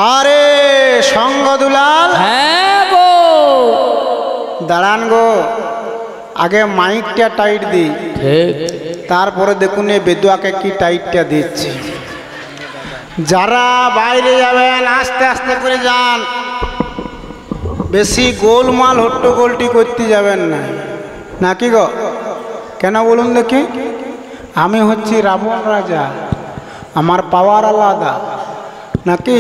আরে সঙ্গ দুলাল, হ্যাঁ গো, দাঁড়ান গো, আগে মাইকটা টাইট দিই, ঠিক। তারপরে দেখুন এই বেদুয়াকে কি টাইটটা দিচ্ছে। যারা বাইরে যাবেন আস্তে আস্তে করে যান, বেশি গোলমাল হট্টগোলটি করতে যাবেন না, নাকি গো? কেন বলুন দেখি? আমি হচ্ছি রাবণ রাজা, আমার পাওয়ার আলাদা, নাকি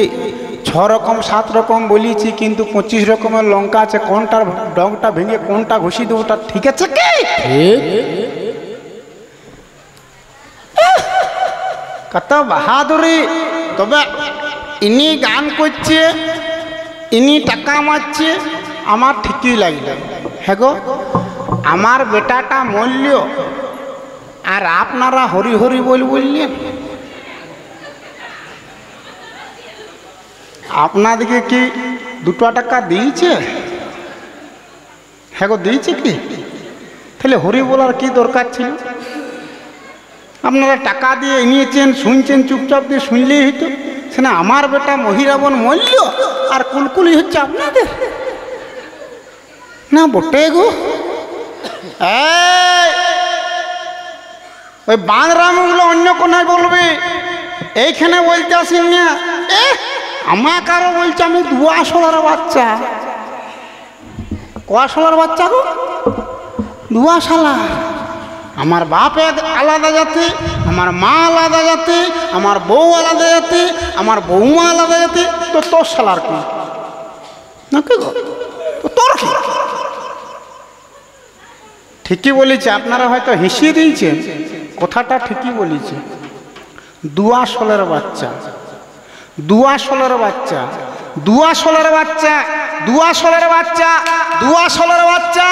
6 রকম 7 রকম বলিছি, কিন্তু 25 রকমের লঙ্কা আছে, কোনটার ডগটা ভেঙে কোনটা ঘষি দেবো, ওটা ঠিক আছে কি? কত বাহাদুরি! তবে ইনি গান করছে, ইনি টাকা মারছে, আমার ঠিকই লাগলো। হ্যাঁ গো, আমার বেটাটা মূল্য আর আপনারা হরি হরি বললেন। আপনাদেরকে কি 2 টাকা দিয়েছে? হ্যাঁ গো, দিয়েছে কি? তাহলে হরি বলার কি দরকার ছিল? আপনারা টাকা দিয়ে নিয়েছেন, শুনছেন, চুপচাপ দিয়ে শুনলেই হইতো। সে না, আমার বেটা মহিরাবণ মূল্য আর কুলকুলি হচ্ছে আপনাদের, না বটে গো। ওই বাঁধরামগুলো অন্য কোনায় বলবে, এইখানে বলতে আসেন না। আমার কারো বলছে আমি 2 আসলার বাচ্চা। ক আসলার বাচ্চা গো? 2 আসলা। আমার বাপ আলাদা জাতি, আমার মা আলাদা জাতি, আমার বউ আলাদা জাতি, আমার বৌমা আলাদা জাতি, তো তোর শালার কি? নাকি গো, তোর কি? ঠিকই বলেছে, আপনারা হয়তো হিসিয়ে দিয়েছেন, কথাটা ঠিকই বলেছে। 2 আসলের বাচ্চা, 2 আসলের বাচ্চা, 2 আসলের বাচ্চা, 2 আসলের বাচ্চা, 2 আসলের বাচ্চা,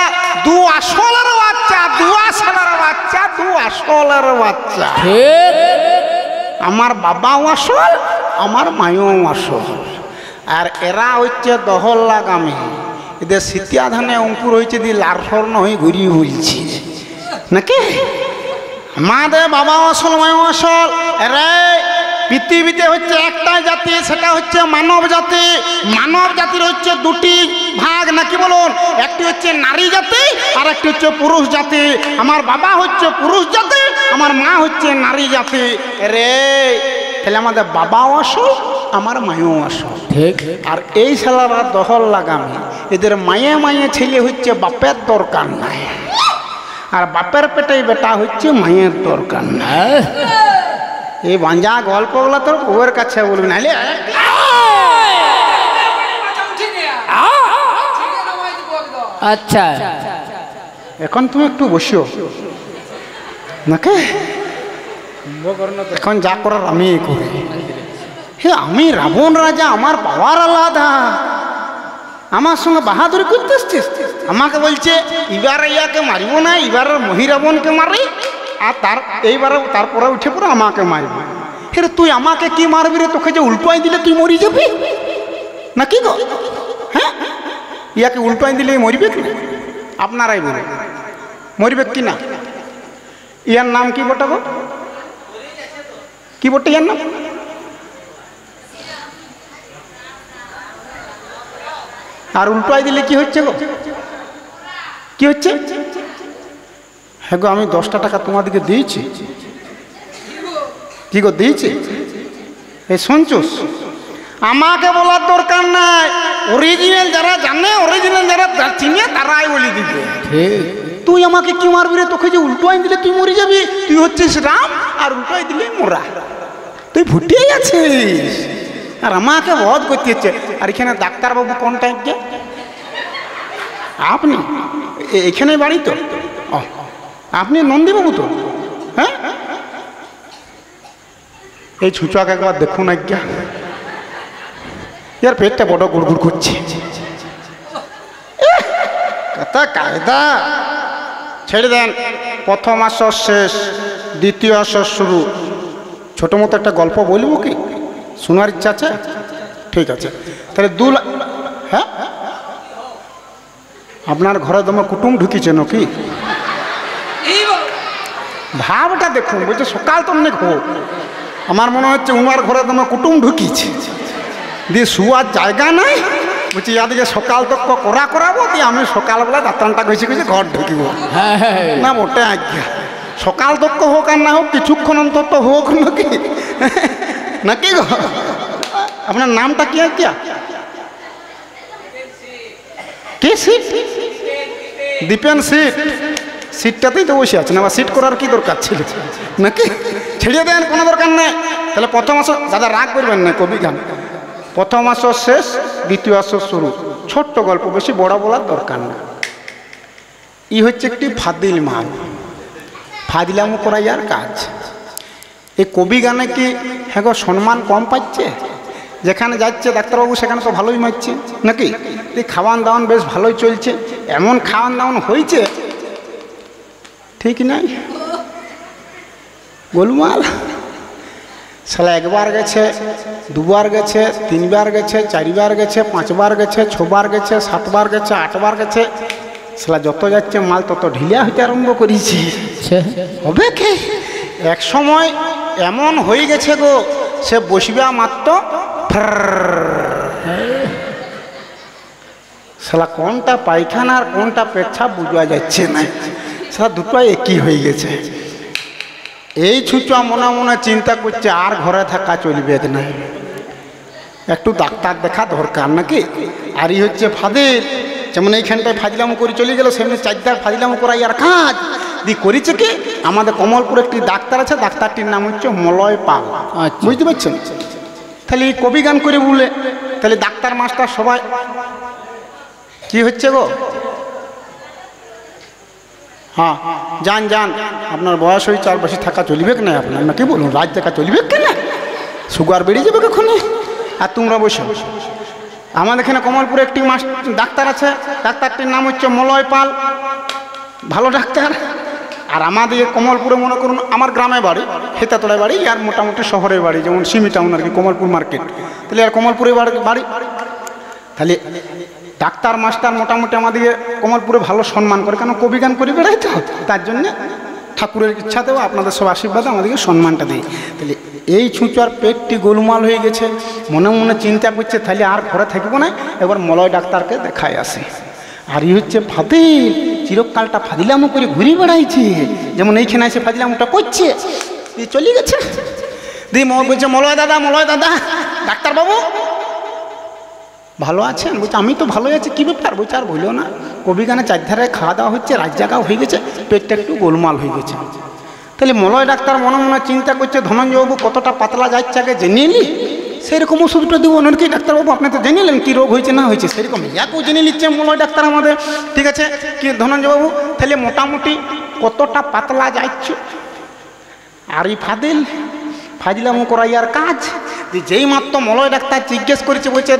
2 আসলের বাচ্চা, 2 আসলের বাচ্চা, 2 আসলের বাচ্চা। আমার বাবাও আসল, আমার মায়ও আসল, আর এরা হচ্ছে দহল্লাগামী। এদের শীতিয়া ধানে অঙ্কুর হয়েছে দিয়ে লাল স্বর্ণ হয়ে ঘুরিয়ে বলছি, নাকি? আমাদের বাবা আসল, মায়ও আসল। এরে পৃথিবীতে হচ্ছে একটাই জাতি, সেটা হচ্ছে মানব জাতি। মানব জাতির হচ্ছে 2টি ভাগ, নাকি বলুন? একটি হচ্ছে নারী জাতি আর একটি হচ্ছে পুরুষ জাতি। আমার বাবা হচ্ছে পুরুষ জাতি, আমার মা হচ্ছে নারী জাতি। রে তাহলে আমাদের বাবাও আসল, আমার মায়েও আসল, ঠিক। আর এই শালারা দহল লাগামী, এদের মায়ে মায়ে ছেলে হচ্ছে বাপের দরকার নাই, আর বাপের পেটে বেটা হচ্ছে মায়ের দরকার নাই। এই বাঞ্জা গল্পগুলো তোর বউয়ের কাছে বলবি, নাহলে আচ্ছা এখন তুমি একটু বসো, নাকি? এখন যা করার আমি করি। হে, আমি রাবণ রাজা, আমার পাওয়ার আলাদা, আমার সঙ্গে বাহাদুরি করতে এসছিস? আমাকে বলছে এবার ইয়াকে মারিব না, এবার মহিরাবণকে মারি, আর এইবারে তারপরে উঠে পড়ে আমাকে মারবি। রে তুই আমাকে কি মারবি রে? তোকে যে উল্টোয় দিলে তুই মরি যাবি, নাকি গো? হ্যাঁ, ইয়াকে উল্টোয় দিলে মরবে কি না? আপনারাই বলে মরবে কি না? ইয়ার নাম কি বটে গো? কি বটে ইয়ার নাম? আর উল্টোয় দিলে কি হচ্ছে গো? কি হচ্ছে? হ্যাঁ গো, আমি 10টা টাকা তোমাদেরকে দিয়েছি। কি গো দিয়েছি? এই শুনছুস? আমাকে বলার দরকার নাই, অরিজিনাল যারা জানে, অরিজিনাল যারা চিনে তারাই বলি দিবে। তুই আমাকে কি মারবি রে? তোকে যে উল্টোয় দিলে তুই মরে যাবি, তুই হচ্ছিস রাম, আর উল্টোয় দিলে মোরা, তুই ফুটিয়ে যাচ্ছিস, আর আমাকে বধ করতে হচ্ছে। আর এখানে ডাক্তারবাবু কোনটা? আপনি এখানে বাড়ি তো? আপনি নন্দীবাবু তো? হ্যাঁ, এই ছুঁচাকে একবার দেখুন আজ্ঞা, ইয়ার পেটটা বড় গুড়গুড় করছে। কথা কায়দা ছেড়ে দেন। প্রথম আসর শেষ, দ্বিতীয় আসর শুরু। ছোট মতো একটা গল্প বলবো কি? শোনার ইচ্ছা আছে? ঠিক আছে, তাহলে হ্যাঁ, আপনার ঘরে তোমার কুটুম ঢুকিছে নাকি? ভাবটা দেখুন, বলছে সকাল তো অনেক হোক, আমার মনে হচ্ছে উনার ঘরে তোমার কুটুম ঢুকিছে। দিয়ে শুয়ার জায়গা নাই, বলছি ইয়াদিকে সকাল তক করা করাবো, দিয়ে আমি সকালবেলা দাঁতানটা ঘষে ঘষে ঘর ঢুকিব। না মোটে আজ্ঞা, সকাল তক হোক আর না হোক কিছুক্ষণ অন্তত হোক নাকি, নাকি গো? আপনার নামটা কি আজ্ঞা? কে সিট? দীপেন সিট। সিটটাতেই তো বসে আছেন, আবার সিট করার কি দরকার ছিল নাকি? ছেড়ে দেন, কোনো দরকার নেই। তাহলে প্রথম আসর, দাদা রাগ করবেন না, কবি গান প্রথম আসর শেষ, দ্বিতীয় আসর শুরু, ছোট্ট গল্প, বেশি বড় বলার দরকার না। ই হচ্ছে একটি ফাদিল মাল, ফাদিলামো করাইয়ার কাজ। এই কবি গানে কি হ্যাঁ গো সম্মান কম পাচ্ছে? যেখানে যাচ্ছে ডাক্তারবাবু সেখানে তো ভালোই মারছে নাকি? এই খাওয়ান দাওয়ান বেশ ভালোই চলছে, এমন খাওয়ান দাওয়ান হয়েছে ঠিক নাই, গোলমাল। সালা একবার গেছে, দুবার গেছে, তিনবার গেছে, চারবার গেছে, পাঁচবার গেছে, ছবার গেছে, সাতবার গেছে, আটবার গেছে। সালা যত যাচ্ছে মাল তত ঢিলা হইতে আরম্ভ করেছি। হবে কি? এক সময় এমন হয়ে গেছে গো, সে বসবে মাত্র সালা কোনটা পায়খানা আর কোনটা পেচ্ছাপ বুঝা যাচ্ছে না, সালা দুটো একই হয়ে গেছে। এই ছুচা মনে মনে চিন্তা করছে আর ঘরে থাকা চলবে না, একটু ডাক্তার দেখা দরকার নাকি? আর ই হচ্ছে ফাদিল, যেমন এইখানটায় ফাজিলামো করে চলে গেল, সেমনি চারদার ফাজিলামো করাই আর কাজ দিয়ে করেছে কি? আমাদের কমলপুরে একটি ডাক্তার আছে, ডাক্তারটির নাম হচ্ছে মলয় পাল, বুঝতে পারছেন? তাহলে এই কবি গান করে বলে, তাহলে ডাক্তার মাস্টার সবাই কি হচ্ছে গো? হ্যাঁ যান যান, আপনার বয়স হয়েছে, আর বেশি থাকা চলবে না আপনার, না কি বলুন? রাত দেখা চলবে কেন? সুগার বেড়ে যাবে কখনো। আর তোমরা বসে, আমাদের এখানে কমলপুরে একটি ডাক্তার আছে, ডাক্তারটির নাম হচ্ছে মলয় পাল, ভালো ডাক্তার। আর আমাদের কমলপুরে মনে করুন আমার গ্রামে বাড়ি, হেতাতলায় বাড়ি, আর মোটামুটি শহরের বাড়ি, যেমন সিমি টাউন আর কি, কমলপুর মার্কেট। তাহলে আর কমলপুরে বাড়ি, তাহলে ডাক্তার মাস্টার মোটামুটি আমাদেরকে কমলপুরে ভালো সম্মান করে, কেন কবি গান করে বেড়াই তো, তার জন্যে ঠাকুরের ইচ্ছাতেও আপনাদের সব আশীর্বাদে আমাদেরকে সম্মানটা দিই। তাহলে এই ছুঁচার পেটটি গোলমাল হয়ে গেছে, মনে মনে চিন্তা করছে তাহলে আর ঘরে থাকবো না, এবার মলয় ডাক্তারকে দেখায় আসে। আর ই হচ্ছে ফাদিল, চিরকালটা ফাদিলামো করে ঘুরে বেড়াইছে, যেমন এইখানে এসে ফাদিলামোটা করছে, দিয়ে চলে গেছে। দিয়ে বলছে মলয় দাদা, ডাক্তারবাবু ভালো আছেন? বলছে আমি তো ভালোই আছি, কী ব্যাপার? বলছে আর বললো না, কবি গানে চারধারে খাওয়া দাওয়া হচ্ছে, রাত জায়গা হয়ে গেছে, পেটটা একটু গোলমাল হয়ে গেছে। তাহলে মলয় ডাক্তার মনে মনে চিন্তা করছে, ধনঞ্জয়বাবু কতটা পাতলা যাচ্ছে আগে জেনে নিলি, সেরকম ওষুধটা দেবো নাকি? ডাক্তারবাবু আপনি তো জেনে নিলেন কী রোগ হয়েছে না হয়েছে, সেরকম ইয়াকেও জেনে নিচ্ছে মলয় ডাক্তার আমাদের, ঠিক আছে কি ধনঞ্জয়বাবু? তাহলে মোটামুটি কতটা পাতলা যাচ্ছে? আর এই ফাজিলামো করাইয়ার কাজ। যেই মাত্র মলয় ডাক্তার জিজ্ঞেস করেছে, বলছে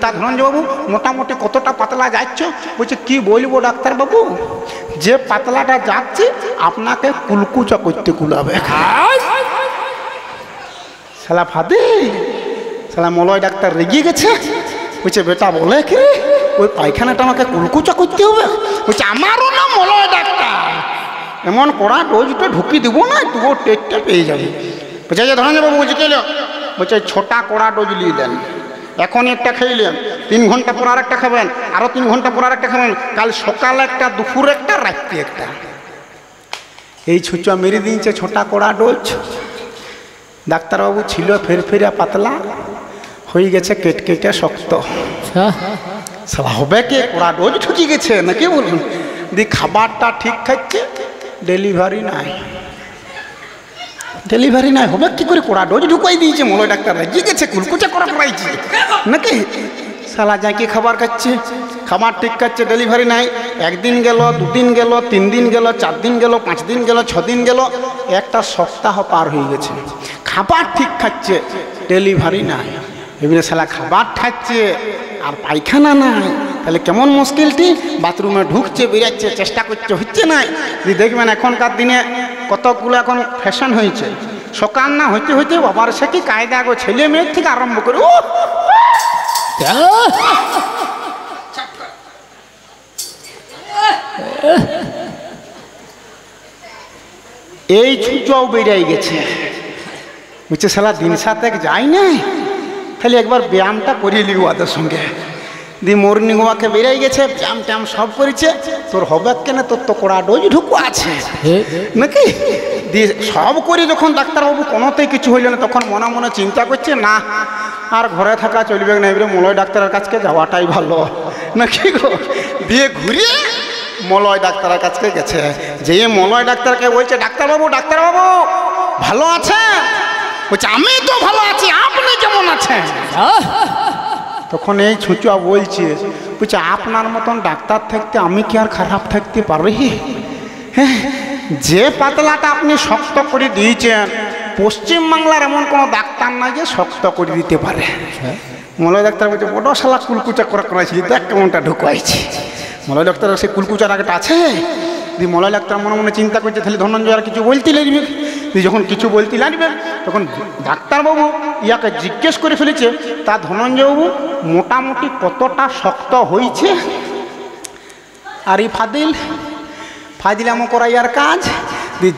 তা ধনঞ্জয়বাবু মোটামুটি কতটা পাতলা যাচ্ছ? বলছে কি বলবো ডাক্তারবাবু, যে পাতলাটা যাচ্ছে আপনাকে কুলকুচা করতে কুলাবে। শালা শালা মলয় ডাক্তার রেগে গেছে, বলছে বেটা বলে কি ওই পায়খানাটা আমাকে কুলকুচা করতে হবে? বলছে আমারও না মলয় ডাক্তার, এমন কড়া ডোজটা ঢুকিয়ে দেবো না, তবুও টেস্টটা পেয়ে যাবে। বলছে যে ধনঞ্জয়বাবু, বলছে কেন? বলছে ছোটা কড়া ডোজ নিয়ে দেন, এখনই একটা খাইলেন, 3 ঘন্টা পর আর একটা খাবেন, আরও 3 ঘন্টা পর আর একটা খাবেন, কাল সকালে একটা, দুপুরে একটা, রাত্রে একটা। এই ছুঁচা মেরে দিয়েছে ছোটা কড়া ডোজ। ডাক্তারবাবু ছিল ফেরফেরা পাতলা, হয়ে গেছে কেটকেটে শক্ত। সালা হবে কি? কড়া ডোজ ঢুকে গেছে নাকি বলুন? দি খাবারটা ঠিক খাচ্ছে, ডেলিভারি নাই, হবে কি করে? কড়া ডোজ ঢুকাই দিয়েছে মলয় ডাক্তার, রেগে গেছে, কুলকুচা করা পড়াইছে নাকি? সালা যাকে খাবার খাচ্ছে, খাবার ঠিক খাচ্ছে, ডেলিভারি নাই। 1 দিন গেল, 2 দিন গেল, 3 দিন গেল, 4 দিন গেল, 5 দিন গেল, 6 দিন গেল, একটা সপ্তাহ পার হয়ে গেছে, খাবার ঠিক খাচ্ছে, ডেলিভারি নাই। এবারে সালা খাবার খাচ্ছে আর পায়খানা নাই, তাহলে কেমন মুশকিলটি? বাথরুমে ঢুকছে, বেরাচ্ছে, চেষ্টা করছে, হচ্ছে না। দেখবেন এখনকার দিনে কতগুলো এখন ফ্যাশন হয়েছে, সকাল না হইতে হইতে বাবার সে কি কায়দা গো, ছেলে মেয়ের থেকে আরম্ভ করে এই ছুঁচাও বেরিয়ে গেছে। বুঝছে শালা দিন সাথে যাই না, তাহলে একবার ব্যায়ামটা করিয়ে নিব ওদের সঙ্গে। দিয়ে মর্নিং ওয়াকে বেরিয়ে গেছে, ব্যায়াম ট্যাম সব করেছে। তোর হবে কেন, তোর তো কড়া ডোজ ঢুকু আছে নাকি। দিয়ে সব করে যখন ডাক্তারবাবু কোনোতেই কিছু হইল না, তখন মনে মনে চিন্তা করছে, না আর ঘরে থাকা চলবে না, এবারে মলয় ডাক্তারের কাছকে যাওয়াটাই ভালো নাকি গো। দিয়ে ঘুরিয়ে মলয় ডাক্তারের কাছকে গেছে। যে মলয় ডাক্তারকে বলছে, ডাক্তারবাবু ডাক্তারবাবু ভালো আছেন? বলছে, আমি তো ভালো আছি, আপনি কেমন আছেন? তখন এই ছুঁচুয়া বলছে, আপনার মতন ডাক্তার থাকতে আমি কি আর খারাপ থাকতে পারি? হ্যাঁ, যে পাতলাটা আপনি শক্ত করে দিয়েছেন, পশ্চিমবাংলার এমন কোনো ডাক্তার নাই যে শক্ত করে দিতে পারে। মলয় ডাক্তার বলছে, বড় শালা কুলকুচা করে করাইছিলি, দেখ কেমনটা ঢুকাইছি। মলয় ডাক্তার সে কুলকুচার আগেটা আছে। দিয়ে মলয় ডাক্তার মনে মনে চিন্তা করছে, তাহলে ধনঞ্জয় আর কিছু বলতে লাগবে। দিয়ে যখন কিছু বলতে লাগবে, তখন ডাক্তারবাবু ইয়াকে জিজ্ঞেস করে ফেলেছে, তা ধনঞ্জয়বাবু মোটামুটি কতটা শক্ত হয়েছে? আর এই ফাদিলামো করাইয়ার কাজ।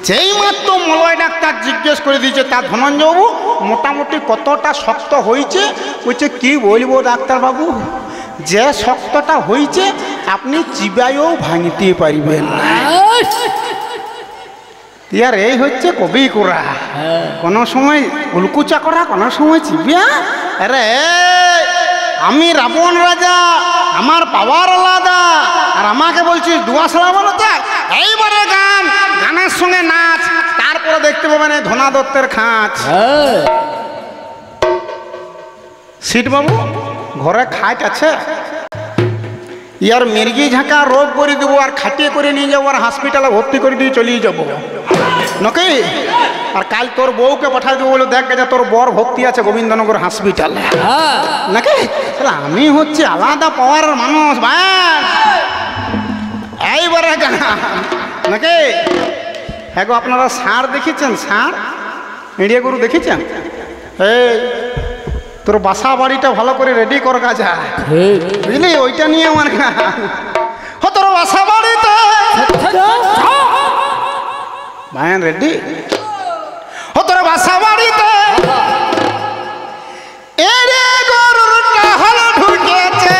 যেই মাত্র মলয় ডাক্তার জিজ্ঞেস করে দিয়েছে, তা ধনঞ্জয়বাবু মোটামুটি কতটা শক্ত হয়েছে? বলছে, কি বলবো ডাক্তারবাবু, যে শক্তটা হয়েছে আপনি চিবাইও ভাঙতে পারবেন না। ইয়ার এই হচ্ছে কবি করা, কোনো সময় উলকুচা করা, কোনো সময় চিবিয়া। আরে আমি রাবণ রাজা, আমার পাওয়ার আলাদা, আর আমাকে বলছিস দুয়াশলা বলতে? এইবারে গানের সঙ্গে নাচ, তারপরে দেখতে পাবেন এই ধনা দত্তের খাঁচ। সিট বাবু ঘরে খাট আছে? ইয়ার মির্গি ঝাঁকা রোগ করে দেবো, আর খাটিয়ে করে নিয়ে যাবো, আর হসপিটালে ভর্তি করে দিয়ে চলিয়ে যাবো নাকি। আর কাল তোর বউকে পাঠাই দেবো, বলে দেখ গেছে তোর বর ভর্তি আছে গোবিন্দনগর হসপিটালে নাকি। তাহলে আমি হচ্ছে আলাদা পাওয়ার মানুষ ভাই। এইবারে নাকি। হ্যাঁ গো, আপনারা ষাঁড় দেখেছেন? ষাঁড় ইন্ডিয়া গরু দেখেছেন? এই তোর বাসা বাড়িটা ভালো করে রেডি কর গাছা, বুঝলি? ওইটা নিয়ে আমার তোর বাসা বাড়িতে ভাই রেডি, তোর বাসা বাড়িতে ঢুকেছে।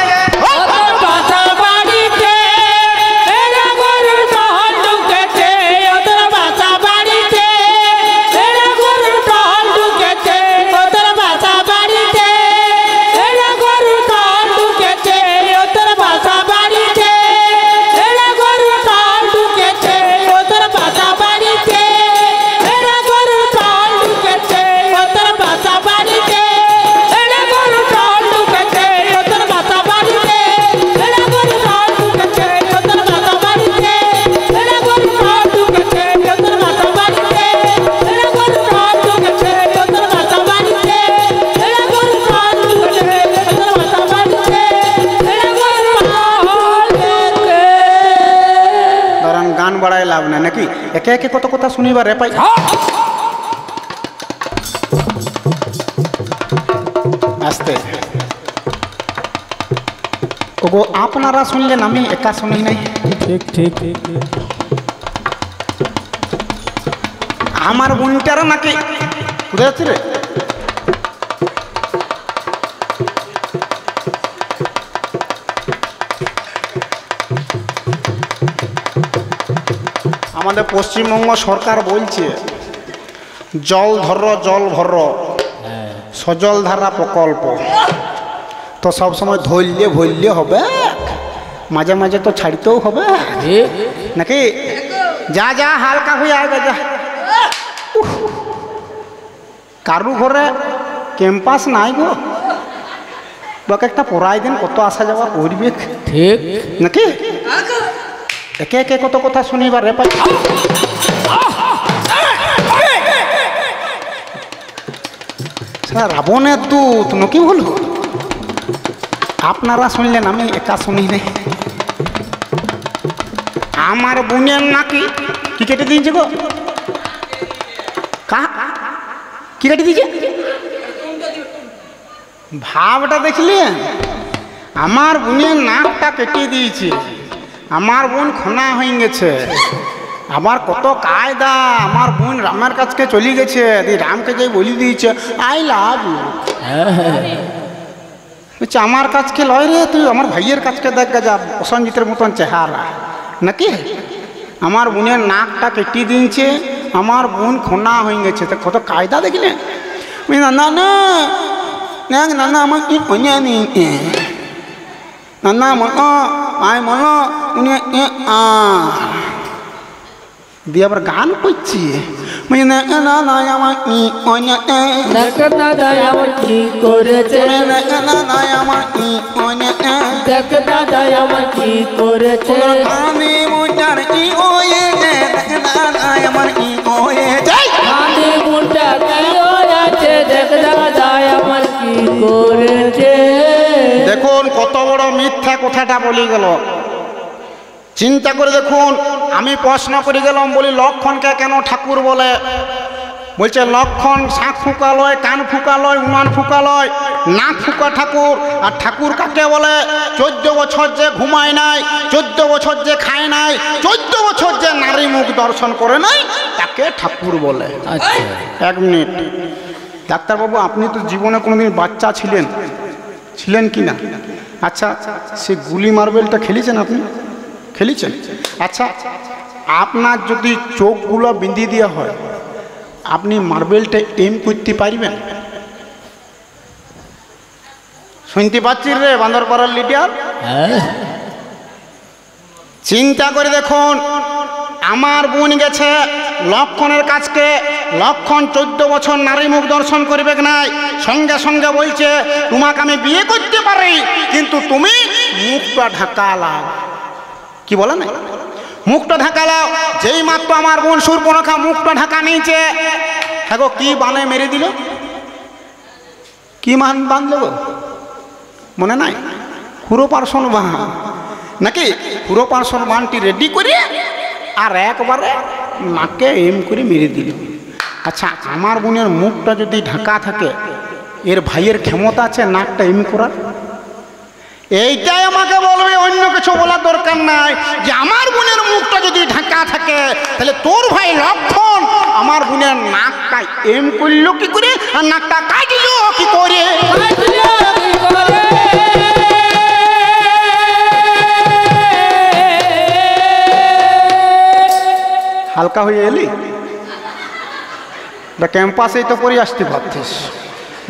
বাড়ায় লাভ না নাকি, একে একে কত কথা শুনিবার রে পাই। আস্তে ওগো, আপনারা শুনলেন, আমি একা শুনি নাই। ঠিক ঠিক ঠিক। আমার বোনটারা নাকি কোথায় যাচ্ছে রে? আমাদের পশ্চিমবঙ্গ সরকার বলছে জল ধর জল ভর সজল ধারা প্রকল্প, তো সবসময় ধরলে ভরলে হবে, মাঝে মাঝে তো ছাড়তেও হবে নাকি। যা যা হালকা হয়ে আগে যা। কারু ঘরে ক্যাম্পাস নাই গো, বাকি একটা পড়াই দিন, কত আসা যাওয়া করবে ঠিক নাকি। একে একে কত কথা শুনিবার রে পাই। রাবণের দূত নাকি বলো, আপনারা শুনলেন, আমি একা শুনি নাই। আমার বোনের নাকি কি কেটে দিয়েছে গো? কি কেটে দিয়েছে? ভাবটা দেখলেন? আমার বোনের নাকটা কেটে দিয়েছে। আমার বোন খনা হয়ে গেছে। আবার কত কায়দা, আমার বোন রামের কাছকে চলে গেছে, রামকে যে বলি দিয়েছে আই লাভ ইউ। বলছে আমার কাছকে লয় রে, তুই আমার ভাইয়ের কাছকে দেখ যা প্রসঞ্জিতের মতন চেহারা নাকি। আমার বোনের নাকটা কেটে দিয়েছে, আমার বোন খোনা হয়ে গেছে। তা কত কায়দা দেখলেন। না না না না না আমার কি কইয়া নি না না মনো আয় মনো উনি দিয়ে আবার গান করছি। না না না আমার কি দাদা আমার কি করেছে, না না আমার কি দেখ দাদা আমার কি করেছে, আমি মোটার কি ওয়ে না না আমার কি ওয়ে যাই আমি মুন্ডা কি আছে, দেখ দাদা আমার কি করেছে। দেখুন কত বড় মিথ্যা কথাটা বলি গেল। চিন্তা করে দেখুন, আমি প্রশ্ন করে গেলাম, বলি লক্ষণকে কেন ঠাকুর বলে? বলছে লক্ষণ শাঁখ ফুকা লয়, কান ফুকা লয়, উনান ফুকা লয়, নাক ফুকা ঠাকুর। আর ঠাকুর কাকে বলে? 14 বছর যে ঘুমায় নাই, 14 বছর যে খায় নাই, 14 বছর যে নারী মুখ দর্শন করে নাই, তাকে ঠাকুর বলে। আচ্ছা, এক মিনিট ডাক্তারবাবু, আপনি তো জীবনে কোনোদিন বাচ্চা ছিলেন কি না? আচ্ছা, সে গুলি মার্বেলটা খেলেছেন আপনি? খেলেছেন? আচ্ছা, আপনার যদি চোখগুলো বিঁধি দেওয়া হয়, আপনি মার্বেলটা এম করতে পারবেন? শুনতে পাচ্ছিস রে বান্দরপাড়ার লিডার? চিন্তা করে দেখুন, আমার বোন গেছে লক্ষণের কাছকে, লক্ষণ 14 বছর নারী মুখ দর্শন করবে নাই, সঙ্গে সঙ্গে বলছে তোমাকে আমি বিয়ে করতে পারি, কিন্তু তুমি মুখটা ঢাকালাও। কি বলে না, মুখটা ঢাকালাও। যেই মাত্র আমার বোন সুরপনখা মুখটা ঢাকা নিয়েছে, হ্যাঁ গো কি বানে মেরে দিল, কি মান বাঁধল গো মনে নাই? পুরোপার্শন বান নাকি? পুরোপার্শন বানটি রেডি করে আর একবারে নাকে এম করে মেরে দিল। আচ্ছা, আমার বোনের মুখটা যদি ঢাকা থাকে, এর ভাইয়ের ক্ষমতা আছে নাকটা এম করার? এইটাই আমাকে বলবে, অন্য কিছু বলার দরকার নাই। যে আমার বোনের মুখটা যদি ঢাকা থাকে, তাহলে তোর ভাই লক্ষণ আমার বোনের নাকটা এম করলো কি করে, আর নাকটা কাটল কি করে? হালকা হয়ে এলি, ক্যাম্পাসেই তো পরে আসতে পারতিস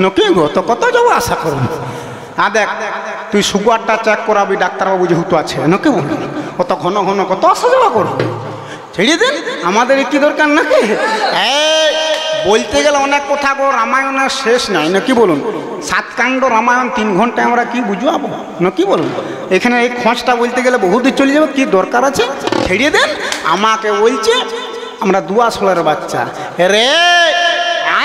নাকি গো? তো কত যাবো আশা করবো। দেখ, তুই সুগারটা চেক করাবি, ডাক্তারবাবু যেহেতু আছে নাকি বলবি, কত ঘন ঘন কত আসা যাওয়া করবো। ছেড়ে দেন, আমাদের কি দরকার নাকি? বলতে গেলে অনেক কথা গো, রামায়ণের শেষ নাই নাকি বলুন? 7 কাণ্ড রামায়ণ 3 ঘন্টায় আমরা কি বুঝাবো নাকি বলুন? এখানে এই খোঁজটা বলতে গেলে বহুদূর চলে যাবে, কি দরকার আছে? ছেড়ে দেন। আমাকে বলছে আমরা দুয়া ষোলের বাচ্চা রে,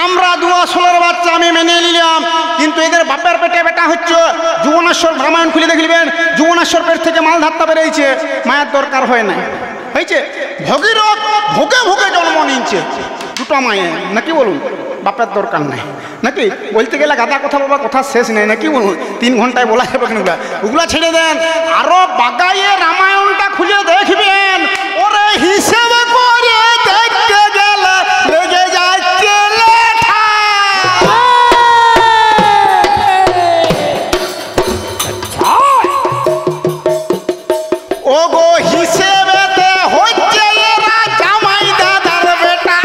আমরা দুয়া ষোলের বাচ্চা আমি মেনে নিলাম, কিন্তু এদের বাপের পেটে বেটা হচ্ছে। যুবনেশ্বর রামায়ণ খুলে দেখলিবেন, যুবনেশ্বর পেট থেকে মাল ধাত্তা বেরিয়েছে, মায়ের দরকার হয় না, হয়েছে। ভগীরথ ভোগে ভোগে জন্ম নিয়েছে, 2টা মায়ের নাকি বলুন? বাপের দরকার নাই নাকি? বলতে গেলে গাদা কথা বাবা, কথা শেষ নেই নাকি বলুন? 3 ঘন্টায় বলা যাবে কেন? ওগুলা ছেড়ে দেন, আরো বাগাইয়ে রামায়ণটা খুলে দেখবেন। ওরে হিসেবে করে দেখতে গেলে লেগে যাচ্ছে লেঠা। ও গো হিসেবেতে হচ্ছে এরা জামাই দাদার বেটা।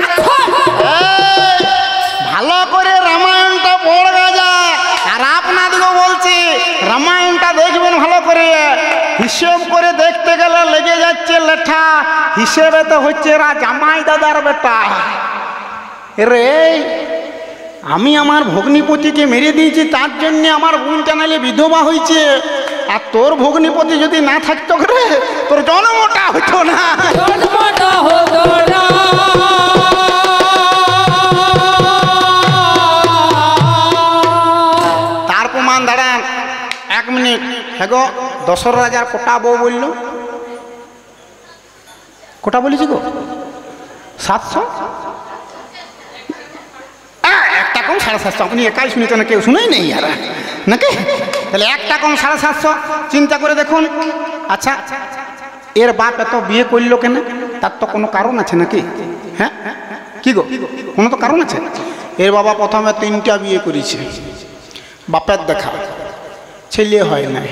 ভালো করে রামায়ণটা পড়বে যা, আর আপনাদেরকে বলছি রামায়ণটা দেখবেন ভালো করে। হিসেব করে দেখতে গেলে লেগে যাচ্ছে লেঠা, হিসেবেতে হচ্ছে এরা জামাই দাদার বেটা। রে আমি আমার ভগ্নিপতিকে মেরে দিয়েছি, তার জন্য আমার বোন জানালে বিধবা হয়েছে। আর তোর ভগ্নিপতি যদি না থাকতো রে, তোর জন্মটা হতো না। তার প্রমাণ দাঁড়ান 1 মিনিট। হ্যাঁ গো, 10 রাজার কোটা বউ বলল, কোটা বলেছি গো 700, একটা কম 750। আপনি একাই শুনেছেন, কেউ শুনেই নেই আর নাকি? তাহলে একটা কম 750, চিন্তা করে দেখুন। আচ্ছা, এর বাপ এত বিয়ে করলো কেন? তার তো কোনো কারণ আছে নাকি? হ্যাঁ কি গো, কোনো তো কারণ আছে। এর বাবা প্রথমে 3টা বিয়ে করেছে, বাপের দেখা, ছেলে হয় নাই,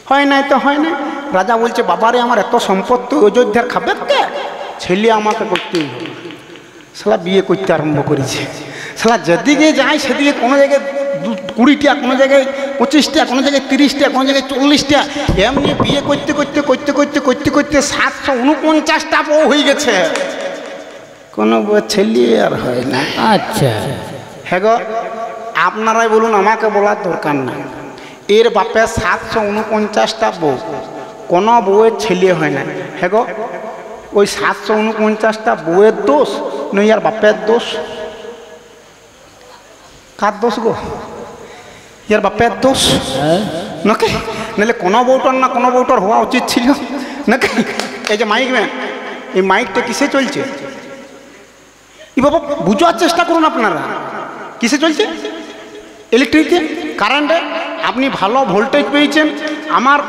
হয় নাই তো হয় নাই। রাজা বলছে বাবারে আমার এত সম্পত্তি অযোধ্যার খাবে কে, ছেলে আমাকে করতেই হবে। শালা বিয়ে করতে আরম্ভ করেছে। শালা যেদিকে যায় সেদিকে কোনো জায়গায় 20টা, কোনো জায়গায় 25টা, কোনো জায়গায় 30টা, কোনো জায়গায় 40টা, এমনি বিয়ে করতে করতে করতে করতে করতে করতে 749টা বউ হয়ে গেছে, কোনো ছেলে আর হয় না। আচ্ছা, হ্যাঁ গো, আপনারাই বলুন, আমাকে বলার দরকার নাই। এর বাপে 749টা বউ, কোনো বউয়ের ছেলে হয় না। হ্যাঁ গো, ওই 749টা বউয়ের দোষ নই আর বাপের দোষ? কার দোষ গো? ইয়ার বাপের দোষ নাকি? নাহলে কোনো বউটার না কোনো বউটার হওয়া উচিত ছিল নাকি? এই যে মাইক ম্যান, এই মাইকটা কিসে চলছে? ই বাবা বুঝার চেষ্টা করুন আপনারা, কিসে চলছে? ইলেকট্রিকে, কারেন্টে। আপনি ভালো ভোল্টেজ পেয়েছেন, আমার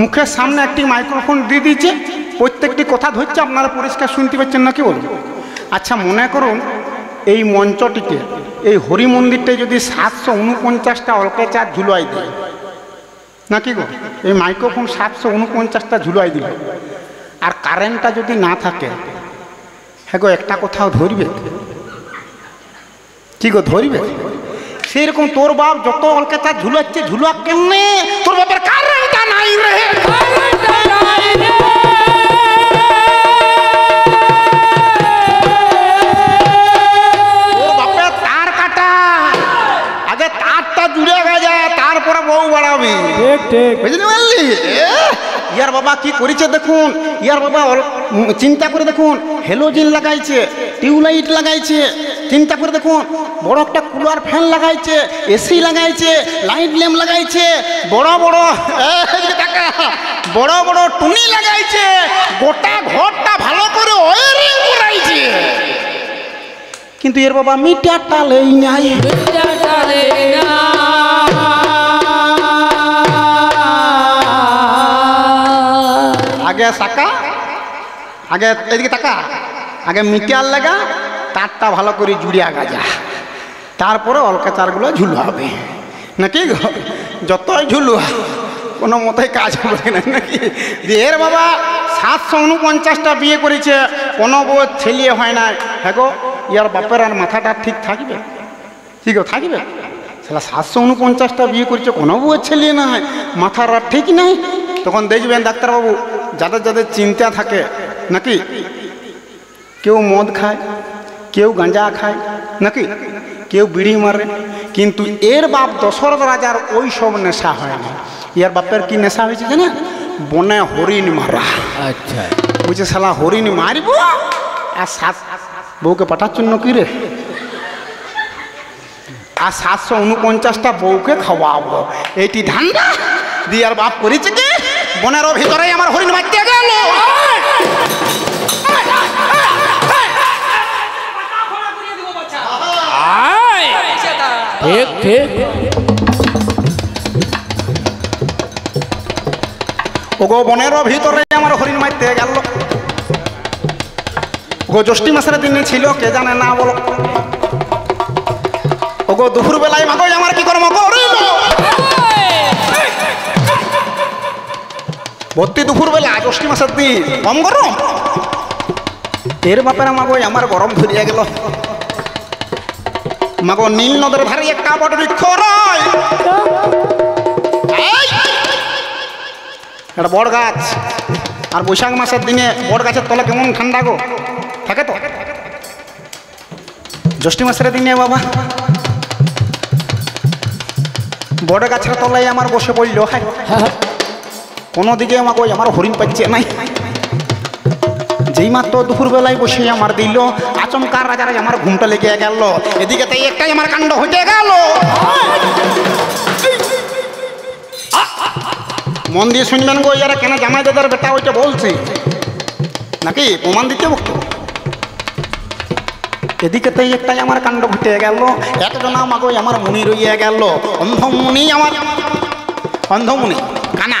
মুখের সামনে একটি মাইক্রোফোন দিয়ে দিয়েছে, প্রত্যেকটি কথা ধরছে, আপনারা পরিষ্কার শুনতে পাচ্ছেন নাকি বলুন? আচ্ছা মনে করুন এই মঞ্চটিতে, এই হরি মন্দিরটায় যদি 749টা অলকে চার ঝুলাই দেয় নাকি গো, এই মাইক্রোফোন 749টা ঝুলাই দিল, আর কারেন্টটা যদি না থাকে, হ্যাঁ গো একটা কোথাও ধরবে কি গো, ধরবে? সেরকম তোর বাপ যত অলকে চার ঝুলাচ্ছে, ঝুলা কেমনে? তোর বাপের কারেন্টটা নাই রে, জুড়ে গেছে, তারপরে বউ বাড়াবি, বুঝলি পারলি? ইয়ার বাবা কি করেছে দেখুন, ইয়ার বাবা চিন্তা করে দেখুন, হেলোজিন লাগাইছে, টিউবলাইট লাগাইছে, চিন্তা করে দেখুন, বড় একটা কুলার ফ্যান লাগাইছে, এসি লাগাইছে, লাইট ল্যাম্প লাগাইছে, বড় বড় বড় বড় টুনি লাগাইছে, গোটা ঘরটা ভালো করে ওয়ারিং করাইছে, কিন্তু এর বাবা মিটারটা লেই নাই। আগে সাকা, আগে এদিকে তাকা, আগে মিটার লাগা, তারটা ভালো করে জুড়িয়া গাজা, তারপরে অলকা চারগুলো ঝুলাবে নাকি গো? যতই ঝুলুয়া কোনো মতেই কাজ হবে না নাকি? এর বাবা 749টা বিয়ে করেছে, কোনো বউ ছেলে হয় না। হ্যাঁ গো, ইয়ার বাপের আর মাথাটা ঠিক থাকবে? ঠিক থাকবে? সেটা 749টা বিয়ে করেছে, কোনো বউয়ের ছেলে না হয়, মাথার আর ঠিক নাই। তখন দেখবেন ডাক্তারবাবু, যাদের যাদের চিন্তা থাকে নাকি, কেউ মদ খায়, কেউ গাঁজা খায় নাকি, কেউ বিড়ি মারে, কিন্তু এর বাপ দশরথ রাজার ওই সব নেশা হয় না। ইয়ার বাপের কি নেশা হয়েছে জানেন? বনে হরিণ মারা। আচ্ছা, বুঝছে শালা হরিণ মারিব আর বউকে পাঠাচ্ছ কি রে, আর 749টা বউকে খাওয়াবো, এইটি ধান্দা দিয়ে আর বাপ করেছে কি? বনের ভিতরে আমার হরিণ মারতে গেল। ঠিক ঠিক, ওগো বনের ভিতরে আমার হরিণ মারতে গেল। ওগো জ্যৈষ্ঠী মাসের দিনে ছিল, কে জানে না বলো। ওগো দুপুর বেলায় মাগো আমার কি কর্ম করিল, ভর্তি দুপুর বেলা, জ্যৈষ্ঠী মাসের দিন, কম গরম। এর বাপের মাগো আমার গরম ধরিয়া গেল। মাগো নীল নদের ধারে একটা বট বৃক্ষ রয়, একটা বড় গাছ, আর বৈশাখ মাসের দিনে বড় গাছের তলা কেমন ঠান্ডা গো থাকে তো। জ্যৈষ্ঠী মাসের দিনে বাবা বড় গাছের তলায় আমার বসে পড়ল। কোনো দিকে আমাকে আমার হরিণ পাচ্ছে নাই। যেই মাত্র দুপুর বেলায় বসে আমার দিল, আচমকার রাজারা আমার ঘুমটা লেগে গেল। এদিকে তাই একটাই আমার কাণ্ড হইতে গেল। মন দিয়ে শুনবেন গো, ইয়ারা কেন জামাই দাদার বেটা ওইটা বলছি নাকি প্রমাণ দিতে বক্ত। এদিকে তাই একটাই আমার কাণ্ড ঘটে গেল। একজন আমাকে আমার মুনি রইয়া গেল, অন্ধমুনি, আমার অন্ধমুনি, কানা,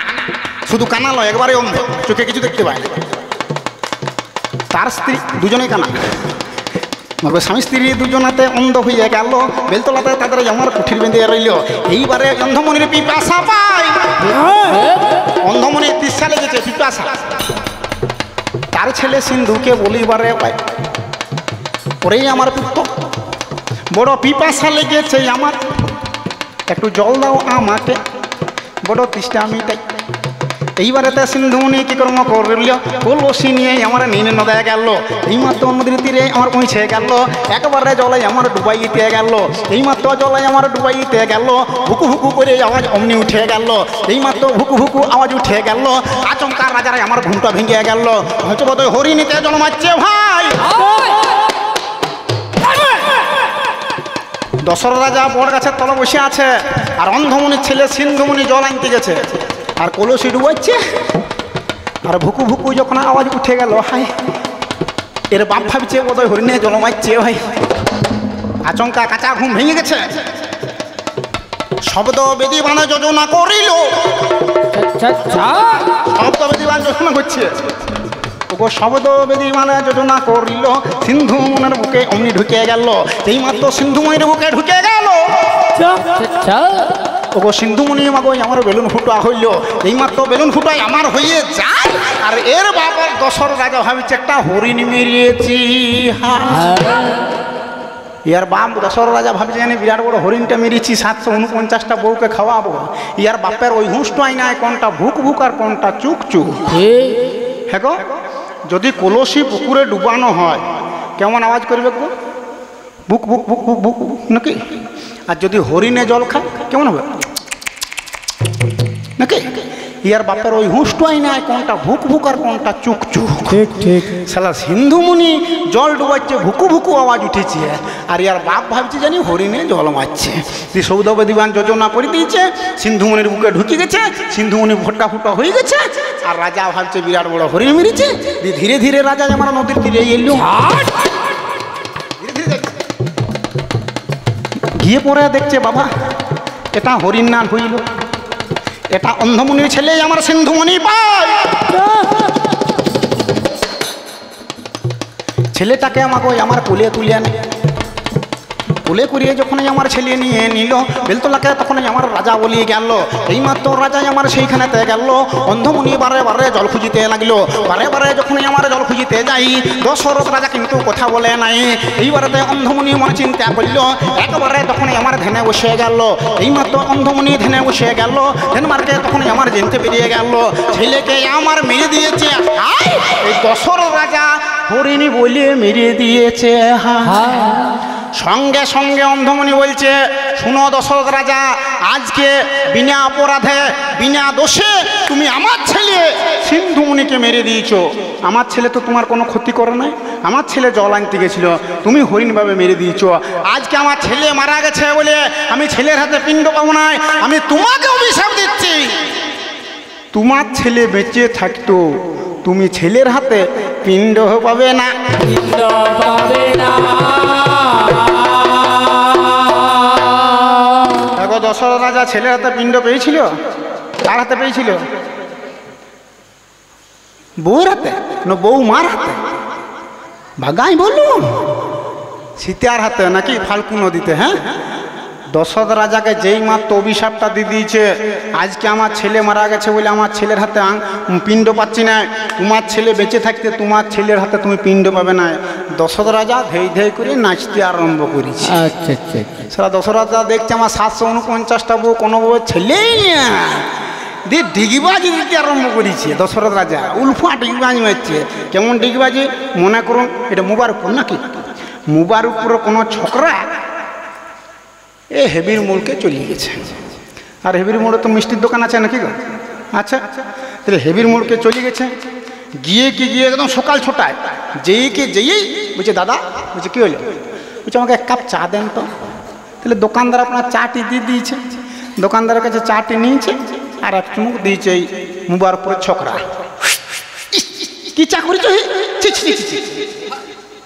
শুধু কানা লয়, একবারে অন্ধ, চোখে কিছু দেখতে পায় না। তার স্ত্রী, দুজনেই কানা। স্বামী স্ত্রী দুজনাতে অন্ধ হইয়া গেল, বেলতলাতে তাদের আমার কুঠির বেঁধে রইল। এইবারে অন্ধমণির পিপাসা পায়, অন্ধমণির তৃষ্ণা লেগেছে, পিপাসা। তার ছেলে সিন্ধুকে বলিবারে পায়, ওরেই আমার পুত্র বড় পিপাসা লেগেছে আমার, একটু জল দাও আমাকে, বড় তৃষ্ণা মিটাই। এইবারে তা সিন্ধুমণি কি কর্ম করল, কলসি নিয়ে আমার নিনে নদে গেল। এইমাত্র নদীর তীরে আমার পৌঁছে গেল, একবারে জলে আমার ডুবাইতে গেল। এইমাত্র জলে আমার ডুবাইতে গেল, ভুকু ভুকু করে আওয়াজ অমনি উঠে গেল। এইমাত্র ভুকু ভুকু আওয়াজ উঠে গেল, আচমকা রাজারা আমার ঘুমটা ভেঙে গেল। হয়তো বোধহয় হরিণীতে জন্মাচ্ছে ভাই। দশরথ রাজা বড় গাছের তলে বসে আছে, আর অন্ধমণির ছেলে সিন্ধুমণি জল আনতে গেছে, আর কলসি ডুবাচ্ছে। আর ভুকু ভুকু যখন আওয়াজ উঠে গেল, হাই এর বাপ ভাবছে বোধহয় হরিণে জল মারছে ভাই। আচমকা কাঁচা ঘুম ভেঙে গেছে, শব্দ বেদিবান যোজনা করিল, শব্দ বেদিবান যোজনা করছে, ওগো শব্দ বেদিবান যোজনা করিল। সিন্ধুমণির বুকে অমনি ঢুকে গেল, এইমাত্র সিন্ধুমণির বুকে ঢুকে গেল। ওগো সিন্ধুমণি মাগো আমার বেলুন ফুটা হইল, এইমাত্র বেলুন ফুটাই আমার হয়ে যায়। আর এর বাবার দশরথ রাজা ভাবছে একটা হরিণ মেরিয়েছি। ইয়ার বাপ দশরথ রাজা ভাবছে জানি বিরাট বড় হরিণটা মেরেছি, 749টা বউকে খাওয়াবো। ইয়ার বাপের ওই হুঁশটাই নাই, কোনটা ভুক ভুক আর কোনটা চুক চুক। হ্যাঁ গো, যদি কলসি পুকুরে ডুবানো হয় কেমন আওয়াজ করবে গো? বুক বুক বুক বুক বুক নাকি? আর যদি হরিণে জল খায় কেমন হবে নাকি? ইয়ার বাপের ওই হুঁশটাই নাই, কোনটা ভুক ভুক আর কোনটা চুক চুক। ঠিক ঠিক। শালা সিন্ধুমণি জল ডুবাচ্ছে, ভুকু ভুকু আওয়াজ উঠেছে, আর ইয়ার বাপ ভাবছে জানি হরিণে জল মারছে। যে সৌদ বেদিবান যোজনা করে দিয়েছে, সিন্ধুমণির বুকে ঢুকে গেছে, সিন্ধুমণি ফোটা ফুটা হয়ে গেছে। আর রাজা ভাবছে বিরাট বড় হরিণ মেরেছে। ধীরে ধীরে রাজা আমার নদীর তীরে এলো, গিয়ে পরে দেখছে বাবা এটা হরিণ না হইল, এটা অন্ধমণির ছেলে আমার সিন্ধুমণি পায়। ছেলেটাকে আমাকে আমার কোলে তুলে আনে, কোলে করিয়ে যখন আমার ছেলে নিয়ে নিল বেলতলাকে, তখন আমার রাজা বলিয়ে গেল। এইমাত্র রাজা আমার সেইখানেতে গেল, অন্ধমণি বারে বারে জল খুঁজিতে লাগলো। বারে বারে যখন আমার জল খুঁজিতে যাই, দশরথ রাজা কিন্তু কথা বলে নাই। এইবারেতে অন্ধমণি আমার চিন্তা করলো, একবারে তখন আমার ধ্যানে বসে গেল। এইমাত্র অন্ধমণি ধ্যানে বসে গেল, ধ্যান মার্কে তখন আমার জানতে বেরিয়ে গেল ছেলেকে আমার মেরে দিয়েছে। এই দশরথ রাজা হরিণী বলে মেরে দিয়েছে। সঙ্গে সঙ্গে অন্ধমণি বলছে, শুনো দশরথ রাজা, আজকে বিনা অপরাধে বিনা দোষে তুমি আমার ছেলে সিন্ধুমণিকে মেরে দিয়েছো। আমার ছেলে তো তোমার কোনো ক্ষতি করে নাই, আমার ছেলে জল আনতে গেছিল, তুমি হরিণভাবে মেরে দিয়েছো। আজকে আমার ছেলে মারা গেছে বলে আমি ছেলের হাতে পিণ্ড পাবো না, আমি তোমাকে অভিশাপ দিচ্ছি, তোমার ছেলে বেঁচে থাকতো তুমি ছেলের হাতে পিণ্ড পাবে না, পিণ্ড পাবে না। দেখো দশরথ রাজা ছেলের হাতে পিণ্ড পেয়েছিল, কার হাতে পেয়েছিল? বউর হাতে না বউ মার হাতে? ভাগাই বলুন সীতার হাতে নাকি ফাল্গু নদীতে? হ্যাঁ, দশরথ রাজাকে যেই মাত্র অভিশাপটা দিয়ে দিয়েছে, আজকে আমার ছেলে মারা গেছে বলে আমার ছেলের হাতে পিণ্ড পাচ্ছি না, তোমার ছেলে বেঁচে থাকতে তোমার ছেলের হাতে তুমি পিণ্ড পাবে না। দশরথ রাজা ধেই ধেই করে নাচতে আরম্ভ করেছে। আচ্ছা আচ্ছা। সারা দশরথ রাজা দেখছে আমার 749টা বউ, কোনো বউ ছেলেই না, দিয়ে ডিগিবাজি দিতে আরম্ভ করেছে। দশরথ রাজা উলফা ডিগিবাজি মারছে। কেমন ডিগিবাজি? মনে করুন এটা মুবার উপর নাকি, মুবার উপরে কোনো ছোকরা এ হেবির মোড়কে চলে গেছে। আর হেবির মোড়ে তো মিষ্টির দোকান আছে নাকি গো? আচ্ছা, তাহলে হেবির মোড়কে চলে গেছে, গিয়ে একদম সকাল ছটায় যেই বলছে দাদা, বলছে কী হলো? বলছে আমাকে এক কাপ চা দেন তো। তাহলে দোকানদার আপনার চাটি দিয়ে দিয়েছে, দোকানদারের কাছে চাটি নিয়েছে আর এক চুমুক দিয়েছে এই মুবার উপরে ছোকরা। কি চা করেছো?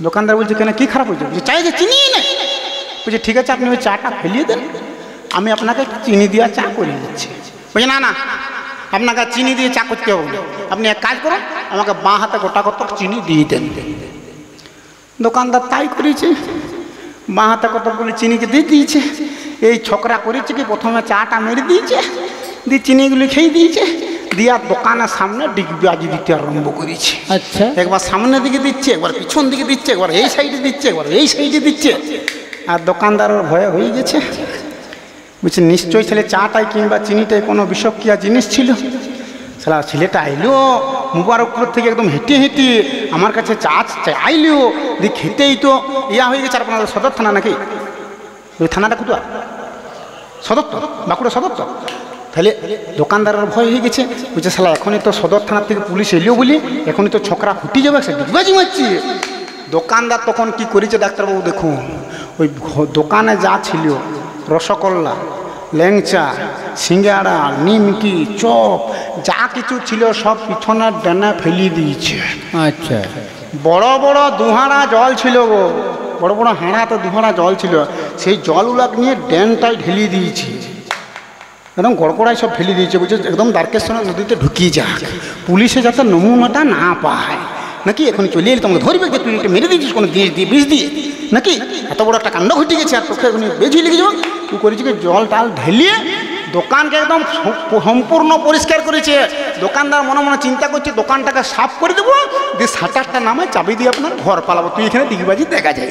দোকানদার বলছে কেন, কি খারাপ হয়েছে? বলছে চাই যে চিনি নেই। বলছে ঠিক আছে আপনি ওই চাটা ফেলিয়ে দেন, আমি আপনাকে চিনি দিয়ে চা করে দিচ্ছি। বলছে না না, আপনাকে চিনি দিয়ে চা করতে হবে না, আপনি এক কাজ করুন, আমাকে বাঁ হাতে গোটা কত চিনি দিয়ে দেন। দোকানদার তাই করেছে, বাঁ হাতে কতগুলি চিনিকে দিয়ে দিয়েছে। এই ছোকরা করেছে কি প্রথমে চাটা মেরে দিয়েছে, দিয়ে চিনিগুলি খেয়ে দিয়েছে, দিয়া দোকানের সামনে ডিগবাজি দিতে আরম্ভ করেছে। আচ্ছা, একবার সামনের দিকে দিচ্ছে, একবার পিছন দিকে দিচ্ছে, একবার এই সাইডে দিচ্ছে, একবার এই সাইডে দিচ্ছে। আর দোকানদারের ভয়ে হয়ে গেছে, বুঝছে নিশ্চয়ই ছেলে চাটাই কিংবা চিনিটাই কোনো বিষক্রিয়া জিনিস ছিল। সালা ছেলেটা আইলো মুবারকপুর থেকে একদম হেঁটে হেঁটে আমার কাছে চা আইলিও, দিয়ে খেতেই তো ইয়া হয়ে গেছে। আপনাদের সদর থানা নাকি? ওই থানাটা কোথায়? সদর তো, বাঁকুড়া সদর তো। তাহলে দোকানদারের ভয় হয়ে গেছে, বুঝছে শালা এখনই তো সদর থানার থেকে পুলিশ এলিও বলি, এখনই তো ছোকরা ফুটি যাবে, সে ডিগবাজি মারছি। দোকানদার তখন কি করেছে ডাক্তারবাবু দেখুন, ওই দোকানে যা ছিল রসগোল্লা, ল্যাংচা, সিঙ্গাড়া, নিমকি, চপ যা কিছু ছিল সব পিছনের ডানা ফেলিয়ে দিয়েছে। আচ্ছা, বড় বড় দুহারা জল ছিল গো, বড় বড় হাঁড়াতে দুহারা জল ছিল, সেই জলগুলাকে নিয়ে ড্যানটাই ঢেলিয়ে দিয়েছি, একদম গড়গড়ায় সব ফেলে দিয়েছে। বুঝছে একদম দ্বারকেশ্বর নদীতে ঢুকিয়ে যাক, পুলিশে যাতে নমুনাটা না পায় নাকি। এখন চলে এলি তোমাকে ধরবে, তুই এটা মেরে দিয়েছিস কোনো জিনিস দিয়ে, বিষ দিয়ে নাকি, এত বড় একটা কাণ্ড ঘটে গেছে, আর তোকে এখন বেঝিয়ে লেগে যাবো। তুই করেছি কি জল টাল ঢেলিয়ে দোকানকে একদম সম্পূর্ণ পরিষ্কার করেছে। দোকানদার মনে মনে চিন্তা করছে দোকানটাকে সাফ করে দেবো, দিয়ে শাটারটা নামে চাবি দিয়ে আপনার ঘর পালাবো, তুই এখানে ডিগবাজি দেখা যায়।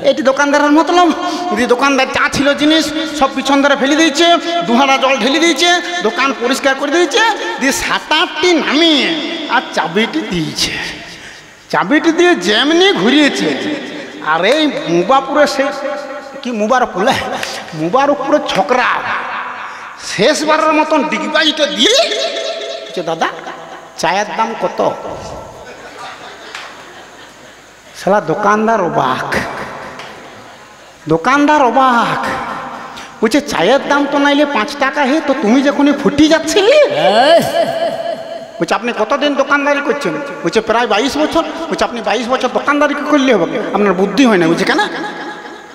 এটি দোকানদারের মতলব। দিয়ে দোকানদার যা ছিল জিনিস সব পিছন ধরে ফেলে দিয়েছে, দুহারা জল ঢেলে দিয়েছে, দোকান পরিষ্কার করে দিয়েছে, দিয়ে শাটারটি নামিয়ে আর চাবিটি দিয়েছে। চাবিটি দিয়ে যেমনি ঘুরিয়েছে, আর এই মুবাপুরে সেই কি মুবারকপুরের ছোকরা শেষবারের মতন ডিগবাজিটা দিয়ে দাদা চায়ের দাম কত? শালা দোকানদার অবাক, বলছে চায়ের দাম তো নাইলে 5 টাকা, হে তো তুমি যখনই ফুটি যাচ্ছিলে। বলছে আপনি কতদিন দোকানদারি করছেন? বলছে প্রায় 22 বছর। বলছে আপনি 22 বছর দোকানদারি করলে হবে, আপনার বুদ্ধি হয় না। বলছে কেন?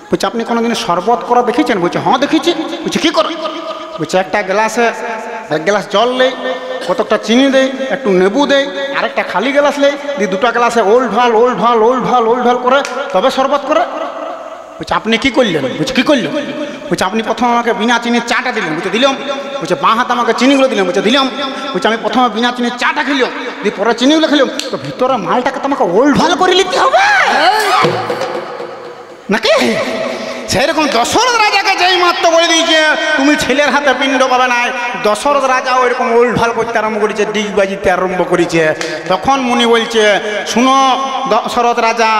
বলছে আপনি কোনোদিন শরবত করা দেখেছেন? বলছে হ্যাঁ দেখেছি। বলছে কী করে? বলছে একটা গ্লাসে 1 গ্লাস জল নেই, কতটা চিনি দেয়, একটু নেবু দেয়, আরেকটা খালি গ্লাস নেই, দিয়ে 2টা গ্লাসে ওল্ড ঢাল করে তবে শরবত করে। বলছে আপনি কী করলেন? বলছে কী করলেন? বলছে আপনি প্রথমে আমাকে বিনা চিনির চাটা দিলেন। বলছে দিলাম। বলছে বাঁ হাতে আমাকে চিনিগুলো দিলাম। বলছে দিলাম। বলছে আমি প্রথমে বিনা চিনির চাটা খেলাম, দিয়ে পরে চিনিগুলো খেলাম, তো ভিতরে মালটাকে তোমাকে ওল্ড ঢাল করে নিতে হবে নাকি? সেরকম দশরথ রাজাকে যেই মাত্র বলে দিয়েছে তুমি ছেলের হাতে পিণ্ড পাবে না, দশরথ রাজা ওইরকম ওল্ড ঢাল করতে আরম্ভ করেছে, ডিগবাজিতে আরম্ভ করেছে। তখন মুনি বলছে শুনো দশরথ রাজা,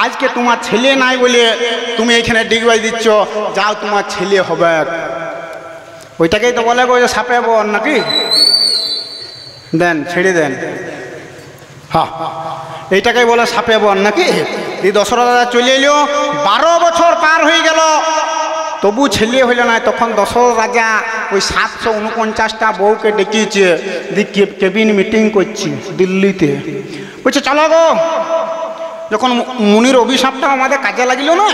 আজকে তোমার ছেলে নাই বলে তুমি এখানে ডিগবাজি দিচ্ছ, যাও তোমার ছেলে হবে। ওইটাকেই তো বলে গো সাপে বন নাকি, দেন ছেড়ে দেন। হ্যাঁ এইটাকেই বলে সাপে বন নাকি। এই দশরথ রাজা চলে এলো, 12 বছর পার হয়ে গেল, তবু ছেলে হইল না। তখন দশরথ রাজা ওই 749টা বউকে ডেকেছে, কেবিন মিটিং করছি দিল্লিতে। বলছে চলো গো, যখন মুনির অভিশাপটা আমাদের কাজে লাগিল না,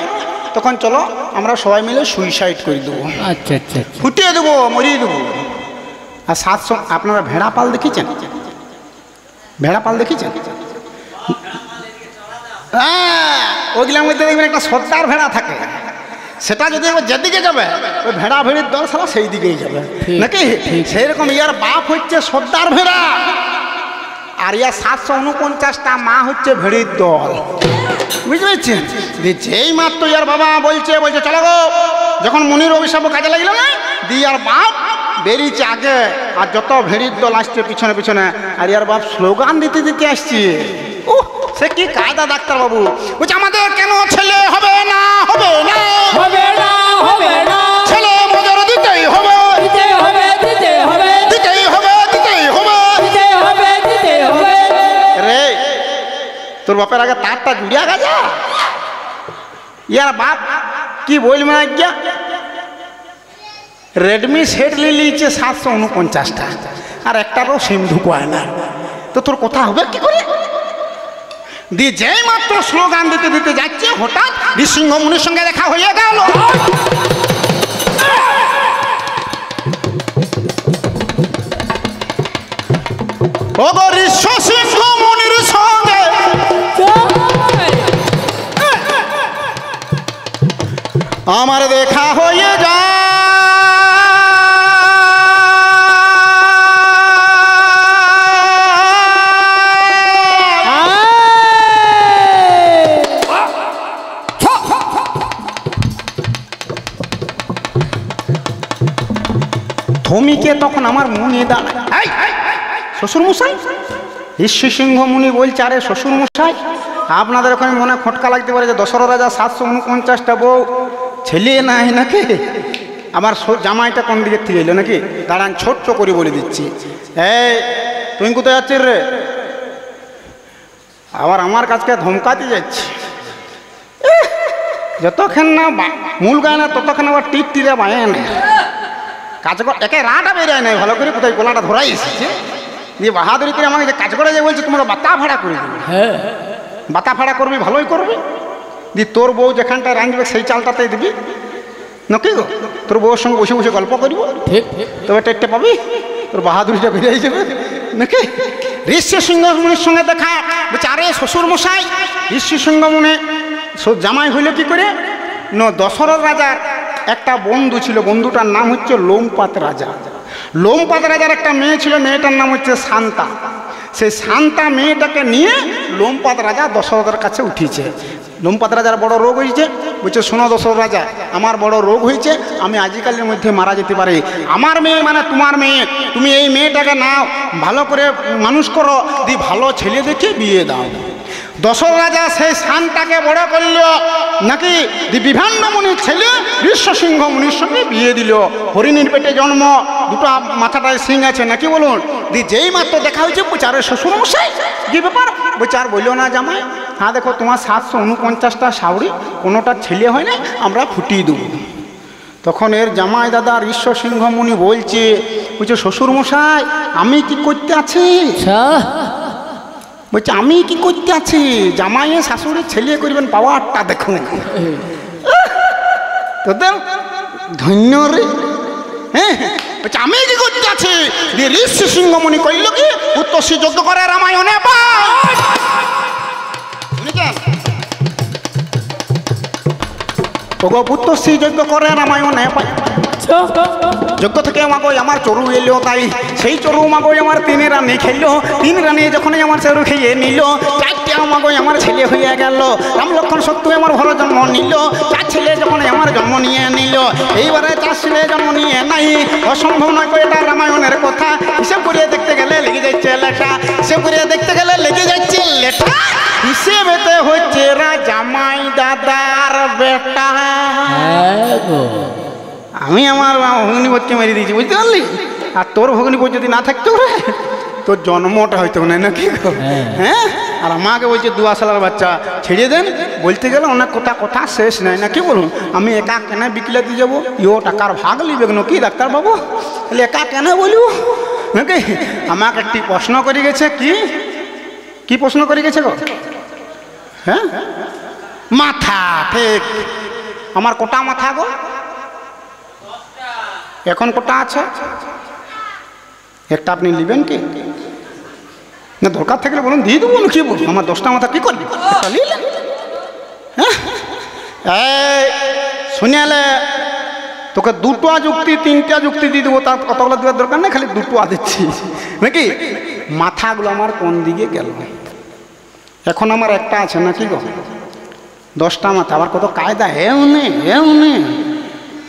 তখন চলো আমরা সবাই মিলে সুইসাইড করে দেবো। আচ্ছা, ফুটিয়ে দেবো, মরিয়ে দেবো। আর 700 আপনারা ভেড়া পাল দেখেছেন? হ্যাঁ, ওইগুলোর মধ্যে দেখবেন একটা সর্দার ভেড়া থাকে, সেটা যদি যেদিকে যাবে ওই ভেড়া ভেড়ির দল সারা সেই দিকেই যাবে নাকি। সেই রকম ইয়ার বাপ হচ্ছে সর্দার ভেড়া, আর ইয়ার 749টা মা হচ্ছে ভেড়ির দল, বুঝতে পেরেছেন? যেই মাত্র ইয়ার বাবা বলছে চলো গো, যখন মুনির অভিশাপ কাজে লাগিল না, দিয়ে আর বাপ বেরিয়েছে আগে, আর যত ভেড়ির দল আসছে পিছনে পিছনে, আর ইয়ার বাপ স্লোগান দিতে আসছে। সে কি কায়দা ডাক্তারবাবু! বলছে আমাদের কেন ছেলে হবে না, ছেলে মজুর দিতেই হবে, রে তোর বাপের আগে তারটা জুড়িয়া গেছে। ইয়ার বাপ কি বলবে না, রেডমি সেট নিয়ে নিয়েছে 749টা, আর একটারও সিম ঢুকোয় না, তো তোর কথা হবে কি করে? দিয়ে যেই মাত্র স্লোগান দিতে যাচ্ছে, হঠাৎ ঋষিংহ মুনির সঙ্গে দেখা হয়ে গেল। ওগো ঋষিংহ মুনির সঙ্গে আমার দেখা হয়ে যায় থমিকে তখন আমার মনে দাঁড়ায় শ্বশুর মশাই ঋষি সিংহ মুনি বলছে আরে শ্বশুর মশাই আপনাদের ওখানে মনে খটকা লাগতে পারে যে দশরথ রাজা 749টা বউ ছেলে নাই নাকি আমার জামাইটা কোন দিকের থেকে এলো নাকি দাঁড়ান ছোট্ট করে বলে দিচ্ছি এই তুই কোথায় যাচ্ছিস রে আবার আমার কাছকে ধমকাতে যাচ্ছি যতক্ষণ না মূল গায় না ততক্ষণ আবার টিপ টিরে বায় না কাজ কর একে রাটা বেরিয়ে নেয় ভালো করে কোথায় গোলাটা ধরাই এসেছে দিয়ে বাহাদুরি করে আমাকে যে কাজ করে যে বলছে তোমরা বাতা ভাড়া করে দিবি হ্যাঁ বাতা ভাড়া করবি ভালোই করবি দিয়ে তোর বউ যেখানটায় রাঁধবে সেই চালটাতেই দিবি নাকি গো তোর বউর সঙ্গে বসে বসে গল্প করবো ঠিক তবে টেকটা পাবি তোর বাহাদুরিটা বেরিয়ে যাবে নাকি ঋষি সিংহ মুনির সঙ্গে দেখা বলছে আরে শ্বশুর মশাই ঋষি সিংহ মুনি জামাই হইল কি করে দশরথ রাজার একটা বন্ধু ছিল বন্ধুটার নাম হচ্ছে লোমপাত রাজা লোমপাত রাজার একটা মেয়ে ছিল মেয়েটার নাম হচ্ছে শান্তা সেই শান্তা মেয়েটাকে নিয়ে লোমপাত রাজা দশরথের কাছে উঠিয়েছে লোমপাত রাজার বড় রোগ হয়েছে বলছে শোনো দশরথ রাজা আমার বড় রোগ হয়েছে আমি আজকালের মধ্যে মারা যেতে পারি আমার মেয়ে মানে তোমার মেয়ে তুমি এই মেয়েটাকে নাও ভালো করে মানুষ করো দিয়ে ভালো ছেলে দেখে বিয়ে দাও দশরথ রাজা সেই শান্তাকে বড় করল নাকি বিভিন্ন মুনির ছেলে ঋষ্যসিংহ মুনির সঙ্গে বিয়ে দিল হরিণীর পেটে জন্ম দুটো মাথাটায় সিং আছে নাকি বলুন দি যেই মাত্র দেখা হয়েছে বিচারের শ্বশুর মশাই কি ব্যাপার বিচার বললো না জামাই হ্যাঁ দেখো তোমার 749টা শাউরি কোনোটা ছেলে হয় না আমরা ফুটিয়ে দেবো তখন এর জামাই দাদা ঋষ্যসিংহ মুনি বলছে শ্বশুর মশাই আমি কি করতে আছি বলছে আমি কি করতে আছি জামাইয়ে শাশুড়ি ছেলে করবেন পাওয়ারটা দেখুন তোদের ধন্য রে হ্যাঁ বলছে আমি কি করতে আছি ঋষি সিংহ মুনি কইল কি উত্তরসী যজ্ঞ করে রামায়ণে পুত্রশ্রী যজ্ঞ করে রামায়ণে যজ্ঞ থেকে মাগো আমার চরু এলো তাই সেই চরু মাগো আমার 3 রানী খেললো 3 রানী যখন আমার চরু খেয়ে নিল 4টে মাগো আমার ছেলে হয়ে গেল রাম লক্ষণ সত্য আমার ভালো জন্ম নিল 4 ছেলে যখন আমার জন্ম নিয়ে নিল এইবারে 4 ছেলে জন্ম নিয়ে নাই অসম্ভব নয় এটা রামায়ণের কথা হিসেব করে দেখতে গেলে লেগে যাচ্ছে লেখা হিসেব করে দেখতে গেলে লেগে যাচ্ছে লেখা হিসেবেতে হচ্ছে জামাই দাদার বেটা আমি আমার ভগ্নিপতিকে মেরে দিয়েছি বুঝতে পারলি আর তোর ভগ্নিপতি যদি না থাকতো রে তোর জন্মটা হয়তো না নাকি হ্যাঁ আর আমাকে বলছে দুয়া সালার বাচ্চা ছেড়ে দেন বলতে গেলে অনেক কথা শেষ নাই নাকি বলুন আমি একা কেন বিকলাতে যাবো ইও টাকার ভাগ লিবে নাকি ডাক্তারবাবু তাহলে একা কেন বলবো নাকি আমাকে একটি প্রশ্ন করে গেছে কি প্রশ্ন করে গেছে গো হ্যাঁ মাথা ঠিক আমার কোটা মাথা গো এখন কোটা আছে একটা আপনি নেবেন কি না দরকার থাকলে বলুন দিয়ে দেবো কি বলুন আমার 10টা মাথা কি করবি হ্যাঁ শুনিয়ালে তোকে 2টা যুক্তি 3টা যুক্তি দিয়ে দেবো তার কতগুলো দেওয়ার দরকার নেই খালি 2টা দিচ্ছি নাকি মাথাগুলো আমার কোন দিকে গেল এখন আমার একটা আছে নাকি গো 10টা মাথা আবার কত কায়দা হেউ নেই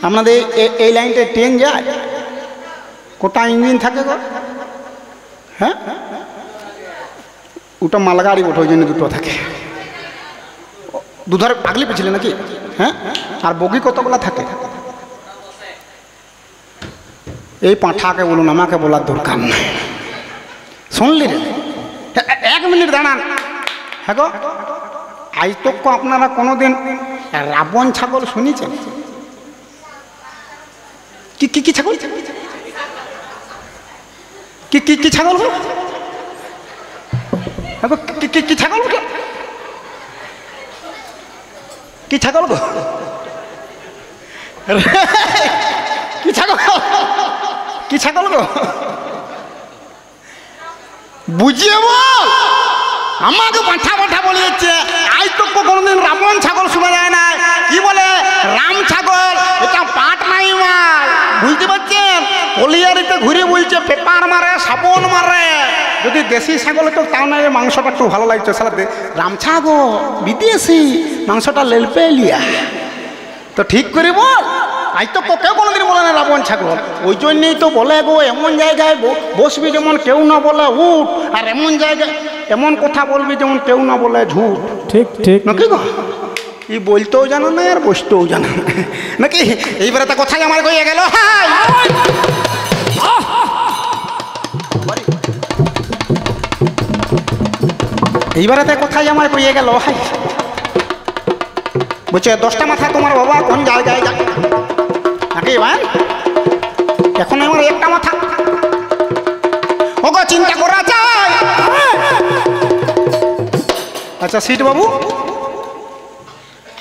আপনাদের এই লাইনটা ট্রেন যায় কোটা ইঞ্জিন থাকে গো হ্যাঁ ওটা মালগাড়ি ওঠে ওই জন্য 2টো থাকে দুধারে পাগলি পেছিলে নাকি হ্যাঁ আর বগি কতগুলো থাকে এই পাঁঠাকে বলুন আমাকে বলার দরকার নেই শুনলি রে 1 মিনিট দাঁড়ান হ্যাঁ গো আজ তো আপনারা কোনোদিন রাবণ ছাগল শুনেছেন কি ছাগল কি ছাগল কি ছাগল কি ছাগল গো কি ছাগল গো বুঝিয়ে বল আমাকে পাঠা পাঠা বলে যাচ্ছে। আজ তো কোনোদিন রাবণ ছাগল শোনা যায় না। কি বলে রাম ছাগল, এটা পাট নাই মাল, বুঝতে পারছেন? কলিয়ারিতে ঘুরে বলছে পেপার মারে সাবন মারে। যদি দেশি ছাগল তো তাও না, মাংসটা একটু ভালো লাগছে। সালা রাম ছাগল বিদেশি মাংসটা লেলপে লিয়া, তো ঠিক করে বল। আজ তো কেউ কোনোদিন বলে না রাবণ ছাগল। ওই জন্যই তো বলে গো এমন জায়গায় বসবি যেমন কেউ না বলে উঠ, আর এমন জায়গায় এমন কথা বলবি যেমন কেউ না বলে ঝুট। ঠিক ঠিক নাকি গো? ই বলতেও জানো না আর বসতেও জানো না নাকি? এইবারে তো কথাই আমার কইয়া গেল। হাই এইবারে তো কথাই আমার কইয়া গেল। হাই বলছে 10টা মাথা তোমার বাবা কোন জায়গায় যায় নাকি ভাই? এখন আমার একটা মাথা। ওগো চিন্তা করা যায়। আচ্ছা সিট বাবু,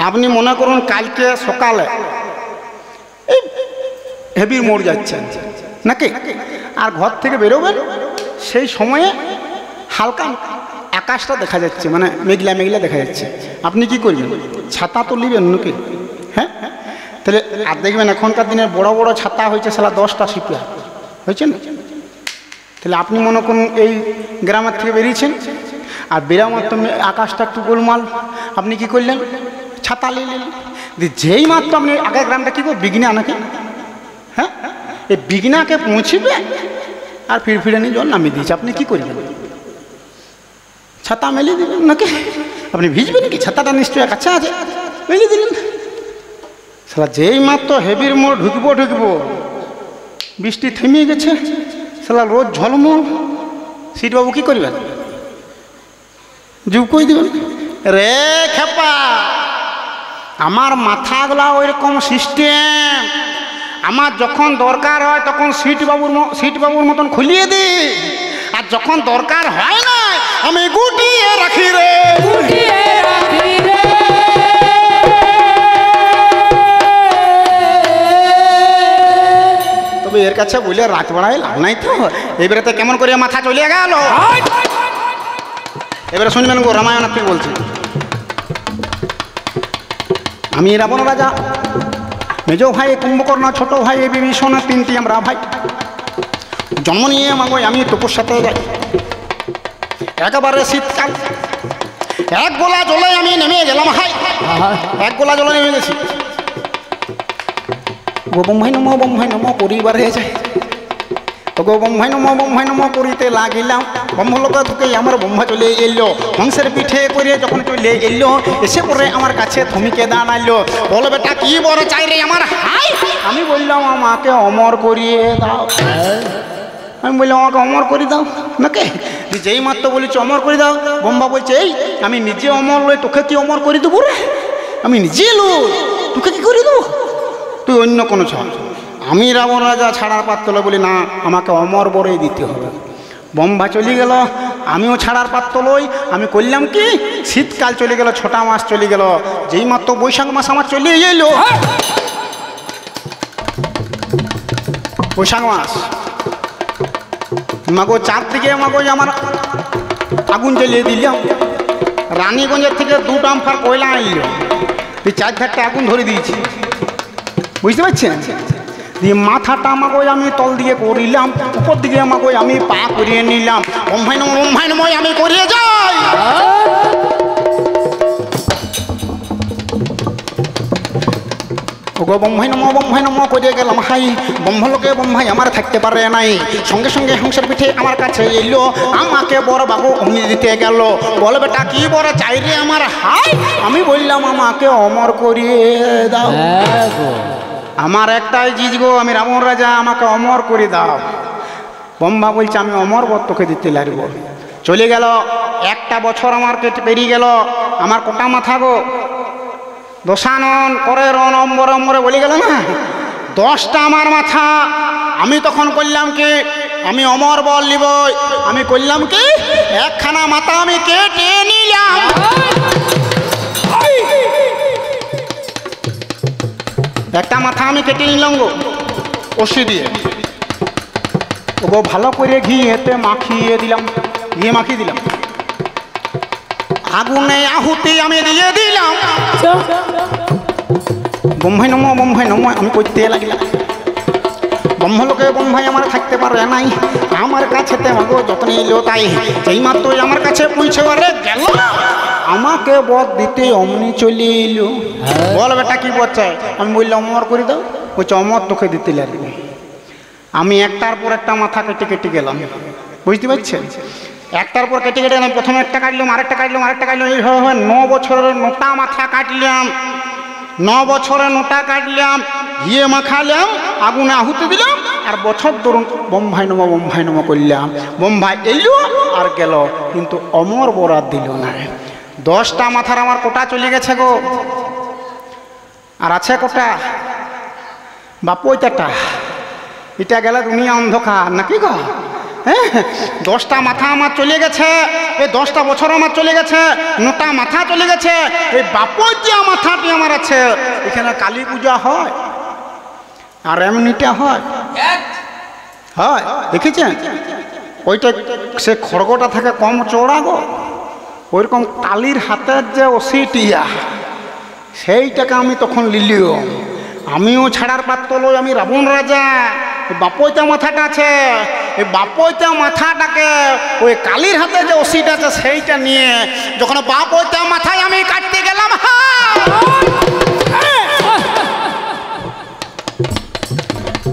আপনি মনে করুন কালকে সকালে এই হেবির মোড় যাচ্ছেন নাকি, আর ঘর থেকে বেরোবেন সেই সময়ে হালকা আকাশটা দেখা যাচ্ছে, মানে মেঘলা মেঘলা দেখা যাচ্ছে। আপনি কি করবেন? ছাতা তো নিবেন নাকি? হ্যাঁ, তাহলে আর দেখবেন এখনকার দিনে বড় বড় ছাতা হয়েছে সালা 10টা সিপিয়া হয়েছে না? তাহলে আপনি মনে করুন এই গ্রামের থেকে বেরিয়েছেন, আর বেরামার তো আকাশটা একটু গোলমাল, আপনি কি করলেন? ছাতা নিলেন। যেই মাত্র আপনি আগের গ্রামটা কী করবেন? বিঘ্না নাকি? হ্যাঁ, এই বিঘ্নাকে পৌঁছিবে আর ফিরফিরে নিয়ে জল নামিয়ে দিয়েছে। আপনি কি করবেন? ছাতা মেলে দিবেন নাকি? আপনি ভিজবেন কি? ছাতাটা নিশ্চয়ই কাছে আছে, মেলে দিলেন। সালা যেই মাত্র হেবির মোড় ঢুকবো বৃষ্টি থেমে গেছে, সালা রোজ ঝলমল। সিটবাবু কি করবেন? যুগ কই দিবেন রে খেপা। আমার মাথাগুলা ওইরকম সিস্টেম, আমার যখন দরকার হয় তখন সিটবাবুর মতন খুলিয়ে দিই, আর যখন দরকার হয় না আমি গুটিয়ে রাখি রে। তবে এর কাছে বলে রাত বাড়াই লাভ নাই তো। এবারে তো কেমন করে মাথা চলে গেল। এবারে শুনবেন গো, রামায়ণ থেকে বলছি। আমি রাবণ রাজা, মেজ ভাই কুম্ভকর্ণ, ছোট ভাই বিভীষণ, 3টি আমরা ভাই। জন্ম নিয়ে মাগো আমি তপস্যাতে যাই। একেবারে শীতকাল, এক গোলা জলে আমি নেমে গেলাম। হাই, এক গোলা জলে নেমে গেছি। গো ব্রহ্মাই নম পরিবারে যায়। গো ব্রহ্মাই নম করিতে লাগিলাম। ব্রহ্মলোকে ঢুকে আমার ব্রহ্মা চলে এলো, হংসের পিঠে করে যখন চলে এলো, এসে পরে আমার কাছে থমিকে দাঁড়াইলো। বলো বেটা কি বড় চাই রে আমার? হাই, আমি বললাম আমাকে অমর করিয়ে দাও। আমি বললাম আমাকে অমর করে দাও নাকি? যেই মাত্র বলেছি অমর করে দাও, ব্রহ্মা বলছে এই আমি নিজে অমর লই, তোকে কি অমর করে দেবো রে? আমি নিজে লই, তোকে কি করে দেবো? তুই অন্য কোনো ছাড়। আমি রাবণ রাজা ছাড়ার পাত্র বলি না, আমাকে অমর বরেই দিতে হবে। ব্রহ্মা চলে গেল, আমিও ছাড়ার পাত্র লই। আমি করলাম কি, শীতকাল চলে গেল, 6টা মাস চলে গেল। যেই মাত্র বৈশাখ মাস আমার চলে এলো, বৈশাখ মাস মাগো 4 দিকে মাগো আমার আগুন জ্বালিয়ে দিলাম। রানীগঞ্জের থেকে 2 ডাম্পার কয়লা আনলো, এই 4 ধারটা আগুন ধরে দিয়েছি, বুঝতে পারছেন? দিয়ে মাথাটা আমাকে আমি তল দিয়ে করিলাম, উপর দিকে আমাকে আমি পা করিয়ে নিলাম। ব্রহ্মাই নম আমি করিয়ে যাই। ওগো ব্রহ্মাই নম করিয়ে গেলাম। হাই, ব্রহ্মলোকে ব্রহ্মাই আমার থাকতে পারে নাই। সঙ্গে সঙ্গে হংসের পিঠে আমার কাছে এলো, আমাকে বড় বাবু অমনি দিতে গেল। বলো বেটা কি বড় চাই রে আমার? হাই, আমি বললাম আমাকে অমর করিয়ে দাও। আমার একটাই জিজ গো, আমি রাবণ রাজা, আমাকে অমর করে দাও। ব্রহ্মা বলছে আমি অমর বর তোকে দিতে লাগবো। চলে গেল 1টা বছর আমার কেটে পেরিয়ে গেল। আমার কোটা মাথা গো দশানন করে রন অম্বরে বলে গেল না, 10টা আমার মাথা। আমি তখন করলাম কি, আমি অমর বল নিব। আমি করলাম কি, 1খানা মাথা আমি কেটে নিলাম। একটা মাথা আমি কেটে নিলাম গো ওষি দিয়ে। ওগো ভালো করে ঘি এতে মাখিয়ে দিলাম, ঘিয়ে মাখিয়ে দিলাম। আগুনে আহুতি আমি দিয়ে দিলাম। ব্রহ্মাই নম ব্রহ্মাই নম আমি করতে লাগলাম। ব্রহ্মলোকে ব্রহ্মাই আমার থাকতে পারে নাই, আমার কাছেতে মাগো যত্ন এলো তাই। যেই মাত্র আমার কাছে পৌঁছে গেল, আমাকে বধ দিতে অমনি চলে এলো। বল বেটা কি বলছে? আমি বললাম অমর করে দাও। বলছে অমর তোকে দিতে লাগবে। আমি একটার পর একটা মাথা কেটে কেটে গেলাম, বুঝতে পারছেন? একটার পর কেটে কেটে গেলাম। প্রথমে একটা কাটলাম, আরেকটা কাটলাম, আরেকটা কাটলাম, এইভাবে 9 বছরের নোটা মাথা কাটলাম। 9 বছরের নোটা কাটলাম, ঘিয়ে মাখালাম, আগুনে আহুতি দিলাম, আর বছর ধরুন ব্রহ্মাই নম করলাম। ব্রহ্মাই এলো আর গেল, কিন্তু অমর বরাত দিল না। 10টা মাথার আমার কোটা চলে গেছে গো। আর আছে কোটা বাপু ওইটা, এটা গেলে দুনিয়া অন্ধকার নাকি গো? হ্যাঁ, 10টা মাথা আমার চলে গেছে, এই 10টা বছর আমার চলে গেছে, নোটা মাথা চলে গেছে, এই বাপতিয়া মাথাটি আমার আছে। এখানে কালী পূজা হয় আর এমনিটা হয়, হয় দেখেছেন? ওইটা সে খড়গটা থাকে কম চওড়া গো, ওইরকম কালীর হাতের যে ওসিটিয়া, সেইটাকে আমি তখন লিলিও। আমিও ছাড়ার পাত্র লই, আমি রাবণ রাজা। বাপইতা মাথাটা আছে, এই বাপইতা মাথাটাকে ওই কালীর হাতে যে ওসিটা আছে সেইটা নিয়ে যখন বাপইতা মাথায় আমি কাটতে গেলাম,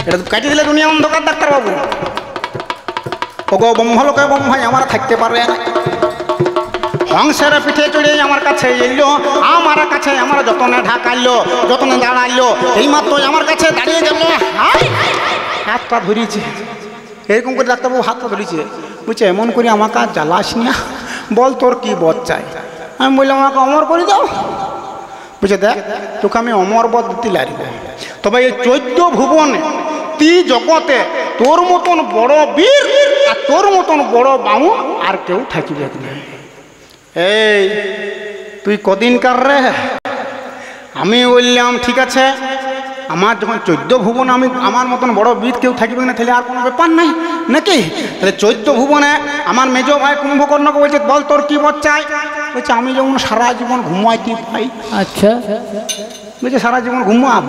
এটা কাটি দিলে দুনিয়া অন্ধকার ডাক্তারবাবু। ওগো ব্রহ্মলোকে ব্রহ্মাই আমার থাকতে পারে না। হংসের পিঠে চড়ে আমার কাছে এলো, আমার কাছে আমার যতনে ঢাকাইলো, যতনে দাঁড়াইলো, এইমাত্র আমার কাছে দাঁড়িয়ে গেল, হাতটা ধরিয়েছে এরকম করে। ডাক্তারবাবু হাতটা ধরেছে, বুঝছে এমন করে আমাকে আর জ্বালাস না, বল তোর কি বধ চাই? আমি বললাম আমাকে অমর করে দাও। বুঝছে দেখ তোকে আমি অমর বধ দিতে লাগবে, তবে এই 14 ভুবনে জগতে তোর মতন বড় বীর আর তোর মতন বড় বামু আর কেউ থাকিবে না। এই তুই কদিনকার রে? আমি বললাম ঠিক আছে, আমার যখন 14 ভুবন আমি আমার মতন বড় বীর কেউ থাকবে না, তাহলে আর কোনো ব্যাপার নাই নাকি? তাহলে 14 ভুবনে আমার মেজ ভাই কুম্ভকর্ণকে বলছে বল তোর কি বধ চাই? বলছে আমি যেমন সারা জীবন ঘুমাইতে পাই। আচ্ছা, বলছে সারা জীবন ঘুমাব,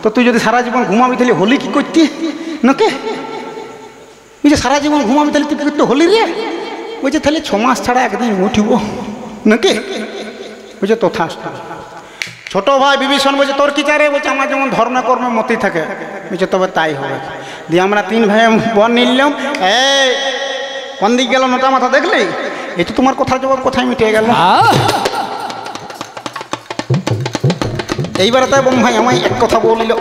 তো তুই যদি সারা জীবন ঘুমাবি তাহলে হোলি কি করতি নাকি? বলছে সারা জীবন ঘুমাবি তাহলে তুই কি করতে হোলি রে? বলছে তাহলে 6 মাস ছাড়া একদিন উঠিব নাকি? বলছে তথাস্তু। ছোট ভাই বিভীষণ বলছে তোর কি চাই রে? বলছে আমার যেমন ধর্ম কর্মে মতি থাকে। বলছে তবে তাই হবে। দিয়ে আমরা 3 ভাই বন নিলাম। এই কোন দিক গেল নোটা মাথা দেখলি? এই তো তোমার কথার জবাব কোথায় মিটে গেল। এইবারে তাই ব্রহ্মাই আমায় এক কথা বলিল,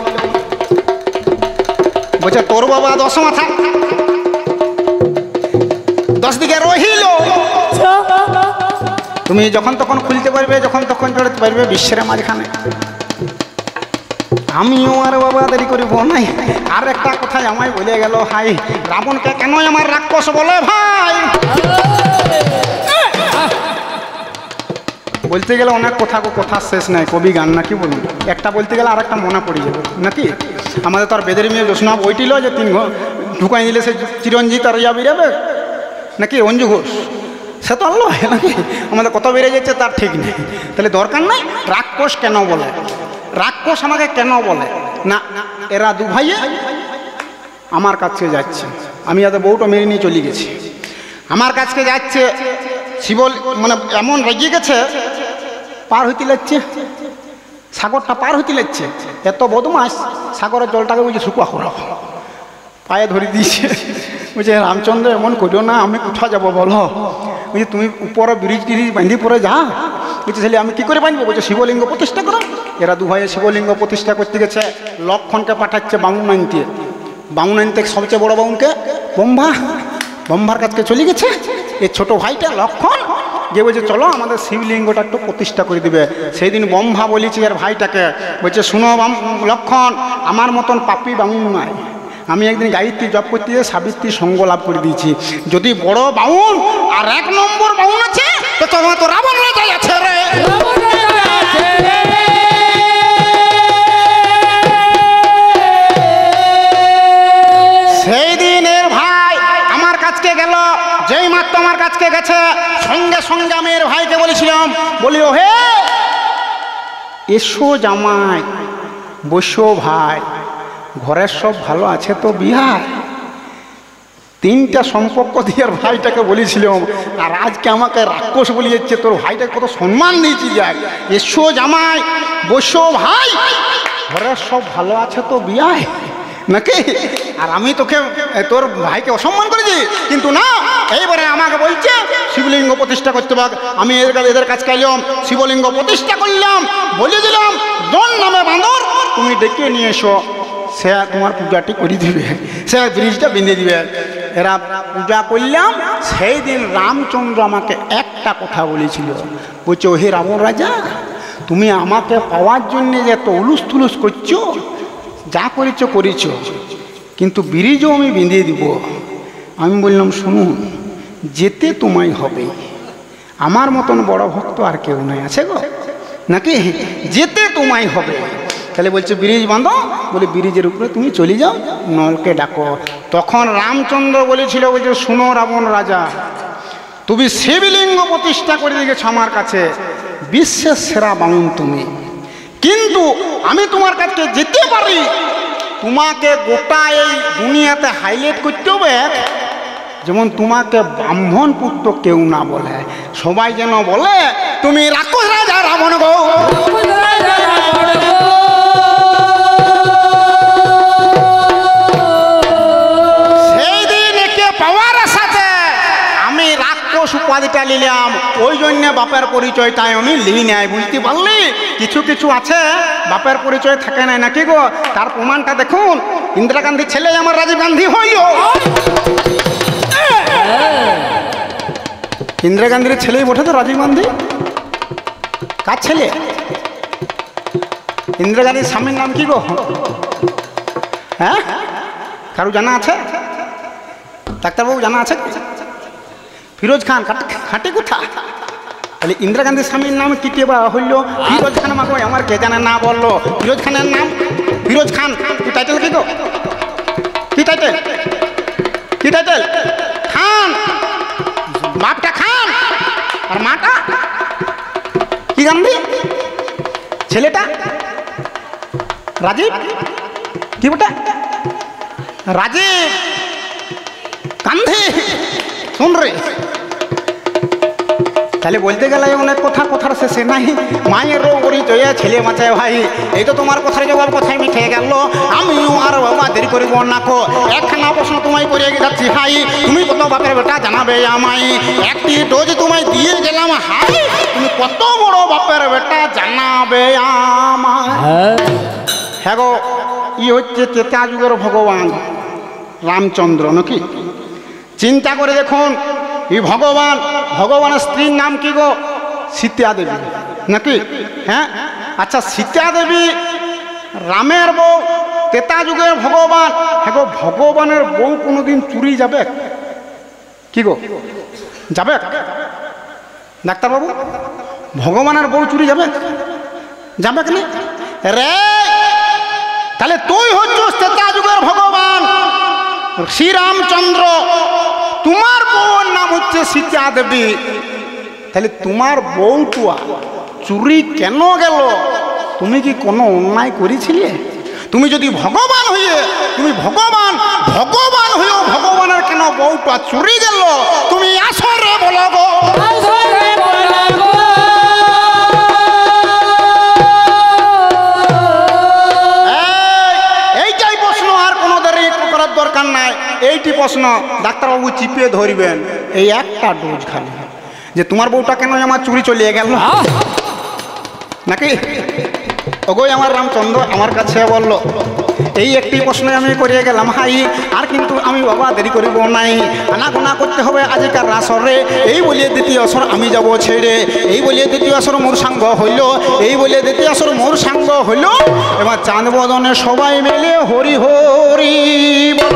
বলছে তোর বাবা 10 মাথা 10 দিকে রহিল, তুমি যখন তখন খুলতে পারবে, যখন তখন চড়তে পারবে বিশ্বের মাঝখানে। আমিও আর বাবা দেরি করিব নাই। আর একটা কথাই আমায় বলে গেল, হাই রাবণকে কেন আমার রাক্ষস বলে ভাই? বলতে গেলে অনেক কথা শেষ নাই, কবি গান নাকি বলুন। একটা বলতে গেলে আর একটা মনে পড়ে যাবে নাকি? আমাদের তো আর বেদের মেয়ে জ্যোৎস্না ওইটিল যে 3 ঢুকাই দিলে সে চিরঞ্জিত আর ইয়া বেরোবে নাকি? অঞ্জু ঘোষ সে তো আনলো নাকি? আমাদের কত বেড়ে যাচ্ছে তার ঠিক নেই। তাহলে দরকার নাই রাক্ষস কেন বলে, রাক্ষস আমাকে কেন বলে না? এরা 2 ভাইয়ে আমার কাছে যাচ্ছে, আমি যাতে বউটা মেরে নিয়ে চলে গেছি, আমার কাছে যাচ্ছে। শিব মানে এমন রেগে গেছে, পার হইতে লাগছে, সাগরটা পার হইতে লাগছে। এত বদমাস, সাগরের জলটাকে বুঝে শুকুয়া করা পায়ে ধরে দিয়েছে। বুঝছে রামচন্দ্র এমন করিও না, আমি কোথাও যাবো বলো? বুঝছি তুমি উপরে ব্রিজ টিরিজ বাঁধি পরে যা। বুঝছি তাহলে আমি কী করে বাঁধবো? বলছে শিবলিঙ্গ প্রতিষ্ঠা করো। এরা 2 ভাইয়ে শিবলিঙ্গ প্রতিষ্ঠা করতে গেছে, লক্ষণকে পাঠাচ্ছে বামুন আনতে। বামুন আনতে সবচেয়ে বড় বামুনকে ব্রহ্মার কাছকে চলে গেছে। এই ছোট ভাইটা লক্ষণ গিয়ে বলছে চলো আমাদের শিবলিঙ্গটা একটু প্রতিষ্ঠা করে দিবে। সেই দিন ব্রহ্মা বলেছে এর ভাইটাকে, বলছে শুনো লক্ষণ, আমার মতন পাপি বামুন নয়। আমি একদিন গায়ত্রী জপ করতে গিয়ে সাবিত্রী সঙ্গ লাভ করে দিয়েছি। যদি বড় বাউন আর 1 নম্বর বাউন আছে তো তোমার তো রাবণ রাজাই আছে রে। সেই দিনের ভাই আমার কাছকে গেল, যেই মাত্র আমার কাছকে গেছে সঙ্গে সঙ্গে আমি এর ভাইকে বলেছিলাম, বলি ও হে এসো জামাই, বসো ভাই, ঘরের সব ভালো আছে তো বিহার। তিনটা সম্পর্ক দিয়ে ভাইটাকে বলেছিলাম, আর আজকে আমাকে রাক্ষস বলে যাচ্ছে। তোর ভাইটাকে কত সম্মান দিয়েছি, যাক এসো জামাই, বসো ভাই, ঘরের সব ভালো আছে তো বিয়ায় নাকি। আর আমি তোকে তোর ভাইকে অসম্মান করেছি, কিন্তু না, এইবারে আমাকে বলছে শিবলিঙ্গ প্রতিষ্ঠা করতে পার। আমি এদের কাছে এলাম, শিবলিঙ্গ প্রতিষ্ঠা করলাম, বলে দিলাম দন নামে বাঁদর তুমি ডেকে নিয়ে এসো, সে তোমার পূজাটি করে দিবে, সে ব্রিজটা বেঁধে দিবে। এরা পূজা করলাম। সেই দিন রামচন্দ্র আমাকে একটা কথা বলেছিল, বলছে ও হে রাবণ রাজা, তুমি আমাকে পাওয়ার জন্যে যে এত উলুস তুলুস করছো, যা করেছো করেছো, কিন্তু ব্রিজও আমি বেঁধে দিব। আমি বললাম শুনুন, যেতে তোমায় হবে, আমার মতন বড় ভক্ত আর কেউ নাই, আছে গো নাকি, যেতে তোমায় হবে। তাহলে বলছে ব্রিজ বাঁধো, বলে ব্রিজের উপরে তুমি চলে যাও, নলকে ডাকো। তখন রামচন্দ্র বলেছিল, বলছে শুনো রাবণ রাজা, তুমি শিবলিঙ্গ প্রতিষ্ঠা করে দিয়েছো আমার কাছে, বিশ্বের সেরা বামুন তুমি, কিন্তু আমি তোমার কাছে যেতে পারি, তোমাকে গোটা এই দুনিয়াতে হাইলাইট করতে হবে, যেমন তোমাকে ব্রাহ্মণ পুত্র কেউ না বলে, সবাই যেন বলে তুমি রাক্ষস রাজা রাবণ গো। সেই দিন একে পাওয়ার সাথে আমি রাক্ষস উপাধিটা নিলাম, ওই জন্য বাপের পরিচয়টাই আমি লিই নাই, বুঝতে পারলি। কিছু কিছু আছে বাপের পরিচয় থাকে না, নাকি গো। তার প্রমাণটা দেখুন, ইন্দিরা গান্ধীর ছেলে আমার রাজীব গান্ধী হইল। ইন্দিরা গান্ধীর ছেলেই বটে তো রাজীব গান্ধী। কার ছেলে? ইন্দিরা গান্ধীর স্বামীর নাম কি গো? হ্যাঁ, কারো জানা আছে? ডাক্তারবাবু জানা আছে? ফিরোজ খান। খাটে কোথা? তাহলে ইন্দিরা গান্ধীর স্বামীর নাম কি বা হইল ফিরোজ খান। আমাকে আমার কে জানে না বললো ফিরোজ খানের নাম। ফিরোজ খান কি টাইটেল? কি গো কি টাইটেল? কি টাইটেল? খান। বাপটা খান আর মাটা কি গান্ধী? ছেলেটা রাজীব। কি বটে? রাজীব গান্ধী। শুন রে, তাহলে বলতে গেলে অনেক কথা, কথার শেষে নাই। মায়েরও পরিচয় ছেলে মাচায় ভাই, এই তো তোমার কথার জবাব কথায় মিঠে গেল। আমিও আর বাবা দেরি করিব না কো, একখানা প্রশ্ন তোমায় করে যাচ্ছি ভাই, তুমি কত বাপের বেটা জানাবে আমায়। একটি ডোজ তোমায় দিয়ে গেলাম হাই, তুমি কত বড় বাপের বেটা জানাবে আমায়। হ্যাঁ গো, ই হচ্ছে ত্রেতা যুগের ভগবান রামচন্দ্র নাকি। চিন্তা করে দেখুন, এই ভগবানের স্ত্রীর নাম কি গো? সীতা দেবী নাকি। হ্যাঁ, আচ্ছা সীতা দেবী রামের বউ, ত্রেতা যুগের ভগবান। হ্যাঁ গো, ভগবানের বউ কোনোদিন চুরি যাবে? কি গো যাবে? ডাক্তারবাবু, ভগবানের বউ চুরি যাবে? যাবে কি রে? তাহলে তুই হচ্ছিস ত্রেতা যুগের ভগবান শ্রীরামচন্দ্র, তোমার বউর নাম হচ্ছে সীতা দেবী। তাহলে তোমার বউটা চুরি কেন গেল? তুমি কি কোনো অন্যায় করেছিলে? তুমি যদি ভগবান হয়ে, তুমি ভগবান হয়েও ভগবানের কেন বউটা চুরি গেল? তুমি আসরে বলো গো। এইটাই প্রশ্ন, আর কোনো দেরি করার দরকার নাই। এইটি প্রশ্ন ডাক্তারবাবু চিপিয়ে ধরবেন, এই একটা ডোজ খালি, যে তোমার বউটা কেন আমার চুরি চলিয়ে গেল নাকি। ওগোই আমার রামচন্দ্র আমার কাছে বলল, এই একটি প্রশ্ন আমি করিয়ে গেলাম হাই, আর কিন্তু আমি বাবা দেরি করিব নাই, আনাগোনা করতে হবে আজকার আসরে। এই বলিয়ে দ্বিতীয় আসর আমি যাব ছেড়ে, এই বলিয়ে দ্বিতীয় আসর মোর সাঙ্গ হইল, এই বলিয়ে দ্বিতীয় আসর মোর সাঙ্গ হইল। এবার চাঁদ বদনে সবাই মিলে হরি হরি বল।